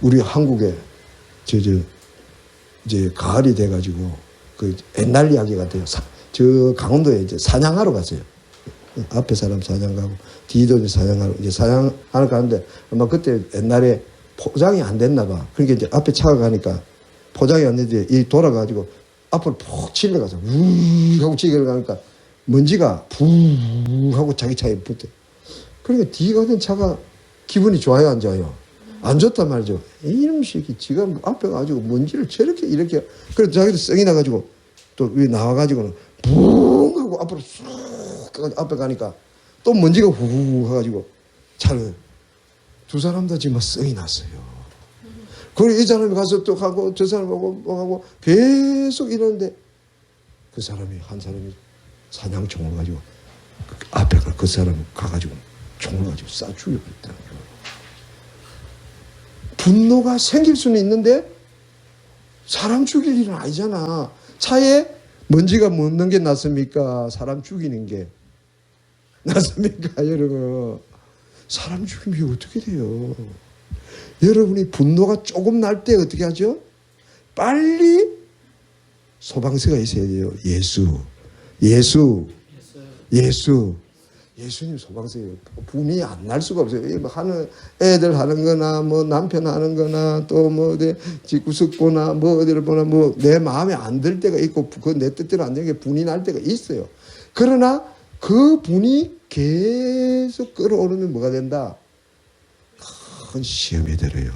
C: 우리 한국에 이제 가을이 돼가지고 그 옛날 이야기 같아요. 저 강원도에 이제 사냥하러 갔어요. 앞에 사람 사냥 가고 뒤도 이제 사냥하러 이제 사냥하러 가는데 아마 그때 옛날에 포장이 안 됐나 봐. 그러니까 이제 앞에 차가 가니까 포장이 안 됐는데 이 돌아가지고 앞으로 푹 치려가서 우 하고 치기를 가니까 먼지가 부 하고 자기 차에 붙어. 그러니까 뒤가 된 차가 기분이 좋아요, 안 좋아요? 안 좋단 말이죠. 이놈 새끼 지가 앞에 가지고 먼지를 저렇게 이렇게, 그래서 자기도 썽이 나가지고 또 위에 나와가지고는 붕 하고 앞으로 쑥 앞에 가니까 또 먼지가 후후 해가지고 차를 두 사람 다 지금 썽이 났어요. 그리고 이 사람이 가서 또 하고 저 사람하고 뭐 하고 계속 이러는데 그 사람이 한 사람이 사냥총을 가지고 앞에 그 사람 가가지고 총을 가지고 쏴 죽여버렸다는 거예요. 분노가 생길 수는 있는데 사람 죽일 일은 아니잖아. 차에 먼지가 묻는 게 낫습니까? 사람 죽이는 게 낫습니까? 여러분, 사람 죽이면 어떻게 돼요? 여러분이 분노가 조금 날 때 어떻게 하죠? 빨리 소방서가 있어야 돼요. 예수님 소방서예요. 분이 안 날 수가 없어요. 뭐 하는 애들 하는 거나 뭐 남편 하는 거나 또 뭐 어디 구석보나 뭐 어디를 보나 뭐 내 마음에 안 들 때가 있고 그 내 뜻대로 안 되는 게 분이 날 때가 있어요. 그러나 그 분이 계속 끌어오르면 뭐가 된다? 큰 시험이 들어요.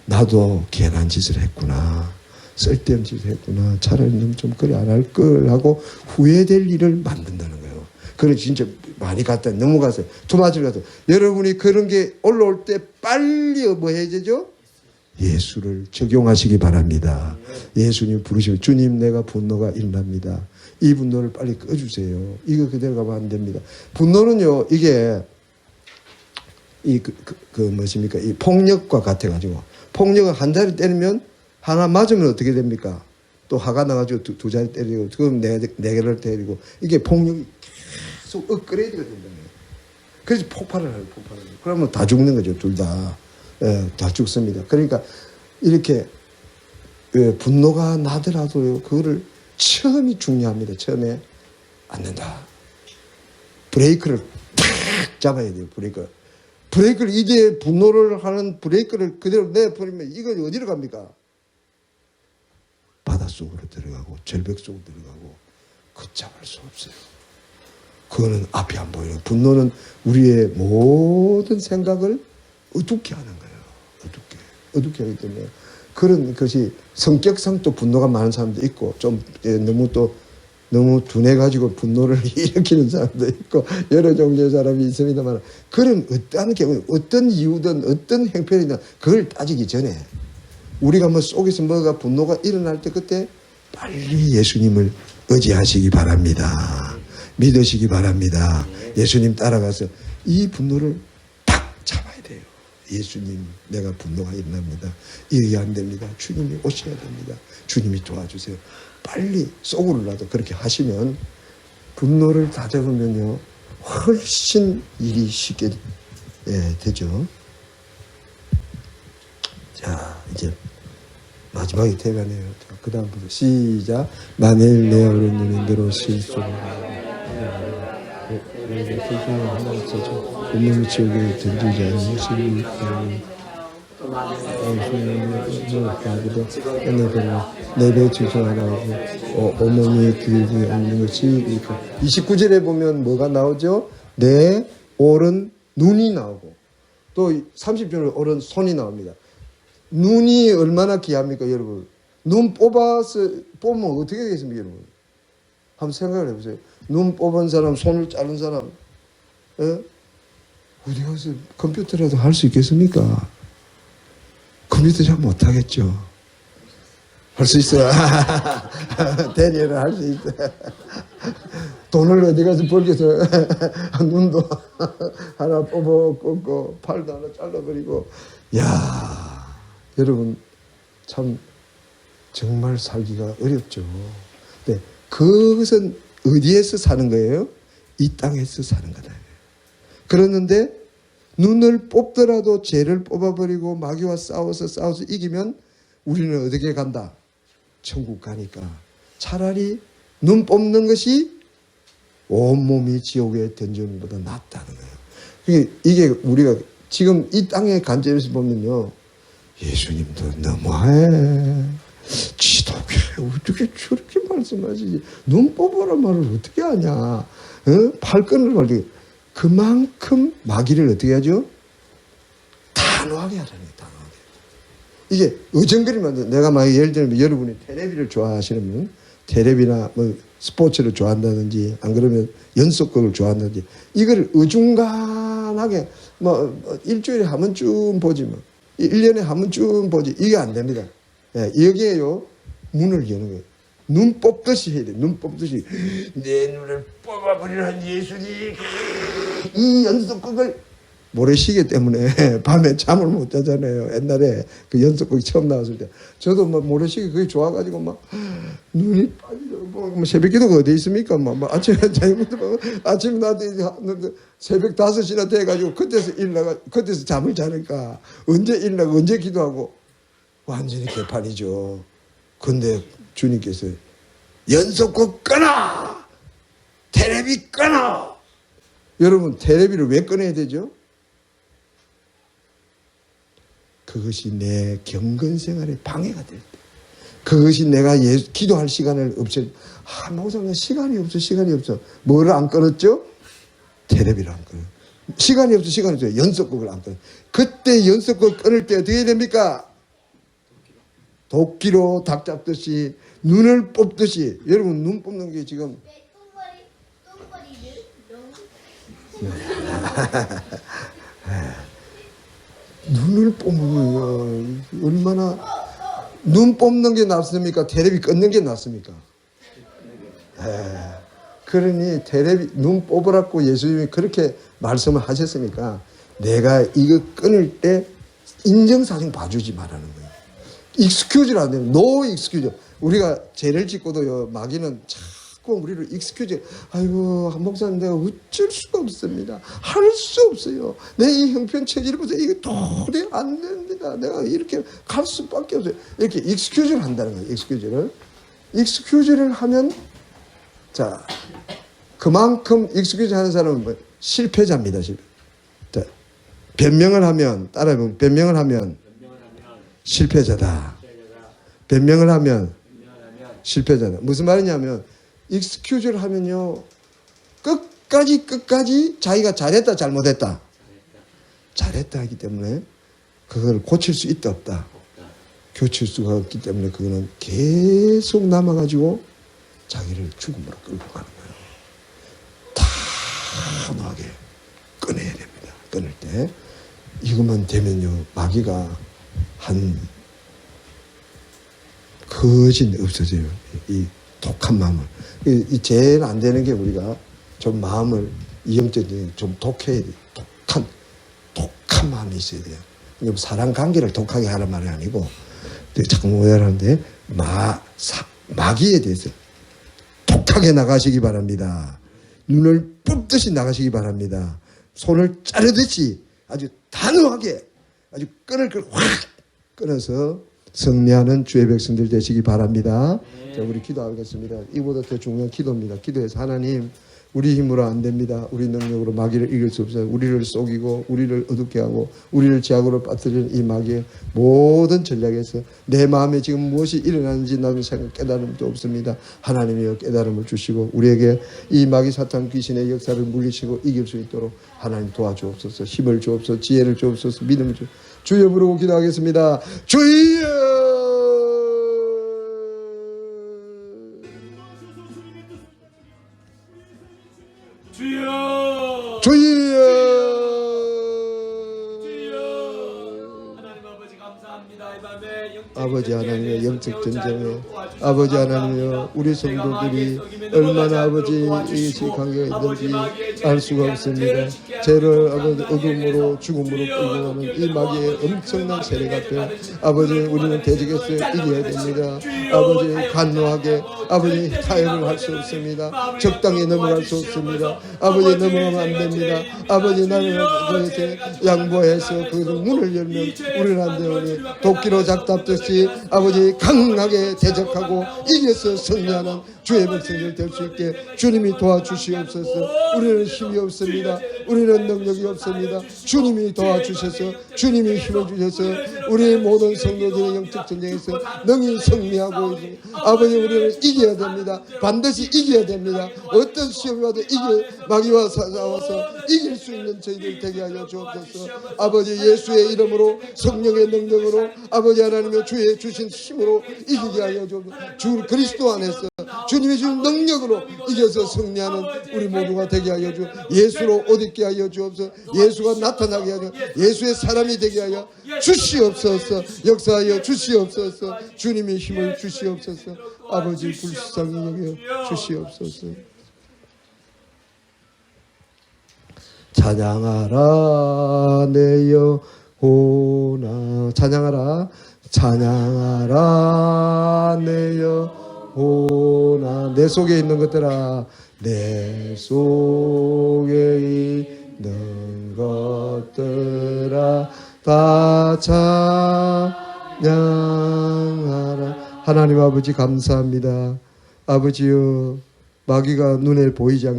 C: 나도 괜한 짓을 했구나. 쓸데없는 짓을 했구나. 차라리 좀 그래 안 할 걸 하고 후회될 일을 만든다는 거예요. 그래 진짜 많이 갔다 넘어갔어요. 두마질 갔어요. 여러분이 그런 게 올라올 때 빨리 뭐 해야 되죠? 예수를 적용하시기 바랍니다. 예수님 부르시면 주님 내가 분노가 일납니다. 이 분노를 빨리 꺼주세요. 이거 그대로 가면 안 됩니다. 분노는요 이게 뭐십니까 이 폭력과 같아가지고 폭력을 한 자리 때리면 하나 맞으면 어떻게 됩니까? 또 화가 나가지고 두 자리 때리고 그럼 네 개를 때리고 이게 폭력이 계속 업그레이드가 된다는 거예요. 그래서 폭발을 해요. 그러면 다 죽는 거죠. 둘 다. 다 죽습니다. 그러니까 이렇게 분노가 나더라도요. 그거를 처음이 중요합니다. 처음에 안 된다. 브레이크를 탁 잡아야 돼요. 브레이크를 이게 분노를 하는 브레이크를 그대로 내버리면 이거 어디로 갑니까? 바닷속으로 들어가고 절벽 속으로 들어가고 걷잡을 수 없어요. 그거는 앞이 안 보여요. 분노는 우리의 모든 생각을 어둡게 하는 거예요. 어둡게 하기 때문에 그런 것이 성격상 또 분노가 많은 사람도 있고 좀 너무 둔해가지고 분노를 일으키는 사람도 있고 여러 종류의 사람이 있습니다만 그런 어떠한 경우 어떤 이유든 어떤 행편이든 그걸 따지기 전에 우리가 뭐 속에서 뭐가 분노가 일어날 때 그때 빨리 예수님을 의지하시기 바랍니다. 믿으시기 바랍니다. 예수님 따라가서 이 분노를 딱 잡아야 돼요. 예수님 내가 분노가 일어납니다. 이게 안 됩니다. 주님이 오셔야 됩니다. 주님이 도와주세요. 빨리 속으로라도 그렇게 하시면 분노를 다잡으면요 훨씬 일이 쉽게 되죠. 자 이제 마지막이 돼가네요. 그 다음부터 시작. 만일 내 어른님들로 실수를 분노를 지옥에 던지지 않는 것이 내배 질투하라고 어머니의 교육이 없는 것이 29절에 보면 뭐가 나오죠? 내 오른 눈이 나오고 또 30절에 오른 손이 나옵니다. 눈이 얼마나 귀합니까 여러분? 눈 뽑으면 어떻게 되겠습니까 여러분? 한번 생각을 해보세요. 눈 뽑은 사람, 손을 자른 사람 어디 가서 컴퓨터라도 할 수 있겠습니까? 컴퓨터 잘 못하겠죠. 할 수 있어요. 대리를 할 수 있어요. 돈을 어디 가서 벌겠어. 눈도 하나 뽑아 꺾고 팔도 하나 잘라버리고. 야 여러분 참 정말 살기가 어렵죠. 네, 그것은 어디에서 사는 거예요? 이 땅에서 사는 거다. 그러는데 눈을 뽑더라도 죄를 뽑아버리고 마귀와 싸워서 이기면 우리는 어떻게 간다? 천국 가니까 차라리 눈 뽑는 것이 온몸이 지옥에 던지는 것보다 낫다는 거예요. 이게 우리가 지금 이 땅의 관점에서 보면요. 예수님도 너무해. 지독해. 어떻게 저렇게 말씀하시지? 눈 뽑아라 말을 어떻게 하냐? 팔끈을 말이 그만큼 마귀를 어떻게 하죠? 단호하게 하라는 거예요. 단호하게. 이게 어정거리면 안 돼. 내가 막 예를 들면 여러분이 테레비를 좋아하시는 분, 테레비나 뭐 스포츠를 좋아한다든지 안 그러면 연속극을 좋아한다든지 이걸 어중간하게 뭐 일주일에 한 번쯤 보지 뭐 1년에 한 번쯤 보지 이게 안 됩니다. 예, 여기에요 문을 여는 거예요. 눈 뽑듯이 해야 돼. 눈 뽑듯이 내 눈을 뽑아버리는 예수님 이 연속극을 모래시계 때문에 밤에 잠을 못 자잖아요. 옛날에 그 연속극이 처음 나왔을 때 저도 막 모래시계 그게 좋아가지고 막 눈이 빠지고 뭐 새벽기도가 어디 있습니까? 막 아침에 아침에 나한테 새벽 5시나 돼가지고 그때서 일나가 그때서 잠을 자니까 언제 일나가 언제 기도하고 완전히 개판이죠. 근데 주님께서 연속극 끊어! 테레비 끊어! 여러분 테레비를 왜 끊어야 되죠? 그것이 내 경건 생활에 방해가 될 때, 그것이 내가 기도할 시간을 목사님 시간이 없어. 뭐를 안 끊었죠? 테레비를 안 끊어. 시간이 없어. 연속극을 안 끊어. 그때 연속극 끊을 때 어떻게 해야 됩니까? 도끼로 닭 잡듯이 눈을 뽑듯이. 여러분 눈 뽑는 게 지금 눈을 뽑으면 얼마나 눈 뽑는 게 낫습니까? 테레비 끊는 게 낫습니까? 그러니 테레비 눈 뽑으라고 예수님이 그렇게 말씀을 하셨으니까 내가 이거 끊을 때 인정사정 봐주지 말라는 거예요. 익스큐즈를 안 되면 노 익스큐즈. 우리가 죄를 짓고도요 마귀는 자꾸 우리를 익스큐즈. 아이고 한 목사님 내가 어쩔 수가 없습니다. 할 수 없어요. 내 이 형편 체질을 보세요. 이게 도저히 안 됩니다. 내가 이렇게 갈 수밖에 없어요. 이렇게 익스큐즈를 한다는 거예요. 익스큐즈를 하면 자 그만큼 익스큐즈 하는 사람은 뭐 실패자입니다. 자, 변명을 하면 따라해보면 변명을 하면 실패자다. 변명을 하면 실패자다. 무슨 말이냐면 익스큐즈를 하면요 끝까지 자기가 잘했다 잘못했다 하기 때문에 그걸 고칠 수 있다 없다 교칠 수가 없기 때문에 그거는 계속 남아가지고 자기를 죽음으로 끌고 가는 거예요. 단호하게 끊어야 됩니다. 끊을 때 이것만 되면요 마귀가 한 거진 없어져요. 이 독한 마음을. 이 제일 안 되는 게 우리가 좀 마음을 이영적인 좀 독해야 돼요. 독한 마음이 있어야 돼요. 사람 관계를 독하게 하는 말이 아니고 자꾸 오해하는데 마귀에 대해서 독하게 나가시기 바랍니다. 눈을 뽑듯이 나가시기 바랍니다. 손을 자르듯이 아주 단호하게 아주 끊을 걸 확 끊어서 승리하는 주의 백성들 되시기 바랍니다. 자, 우리 기도하겠습니다. 이보다 더 중요한 기도입니다. 기도해서 하나님 우리 힘으로 안 됩니다. 우리 능력으로 마귀를 이길 수 없어요. 우리를 속이고 우리를 어둡게 하고 우리를 제약으로 빠뜨리는 이 마귀의 모든 전략에서 내 마음에 지금 무엇이 일어나는지 나는 생각 깨달음도 없습니다. 하나님이여 깨달음을 주시고 우리에게 이 마귀 사탄 귀신의 역사를 물리치고 이길 수 있도록 하나님 도와주옵소서. 힘을 주옵소서. 지혜를 주옵소서. 믿음을 주옵소서. 주여 부르고 기도하겠습니다. 주여 주여
B: 하나님 아버지 감사합니다. 이 밤에
C: 아버지 하나님의 영적 전쟁에 아버지 하나님이여 우리 성도들이 얼마나 아버지 이것이 관계가 있는지 알 수가 없습니다. 죄를 아버지 어둠으로 죽음으로 끌고 가는 이 마귀의 엄청난 세력 앞에 아버지 우리는 대적에서 이겨야 됩니다. 아버지 간노하게 아버지 타협을 할 수 없습니다. 적당히 넘어갈 수 없습니다. 아버지 넘어가면 안 됩니다. 아버지 나는 그것에 양보해서 그 문을 열면 우리는 안 되오니 도끼로 작답듯이 아버지 강하게 대적하고 이겨서 승리하는 주의 백성들 될 수 있게 주님이 도와주시옵소서. 우리는 힘이 없습니다. 우리는 능력이 없습니다. 주님이 도와주셔서 주님이 힘을 주셔서 우리의 모든 성도들의 영적 전쟁에서 능히 승리하고 있습니다. 아버지, 우리는 이겨야 됩니다. 반드시 이겨야 됩니다. 어떤 시험이 와도 마귀와 싸워서 이길 수 있는 저희들 되게 하여 주옵소서. 아버지, 예수의 이름으로 성령의 능력으로 아버지 하나님의 주의 주신 힘으로 이기게 하여 주옵소서. 주 그리스도 안에서 주님이 주신 능력으로 이겨서 승리하는 우리 모두가 되게 하여 주옵소서. 예수로 옷 입게 하여 주옵소서. 예수가 나타나게 하여 예수의 사람이 되게 하여 주시옵소서. 역사하여 주시옵소서. 주님의 힘을 주시옵소서. 아버지, 불쌍히 여겨 주시옵소서. 찬양하라 내 영혼아, 찬양하라, 찬양하라 내 영혼아, 내 속에 있는 것들아, 내 속에 있는 것들아 다 찬양하라. 하나님 아버지, 감사합니다. 아버지여, 마귀가 눈에 보이지 않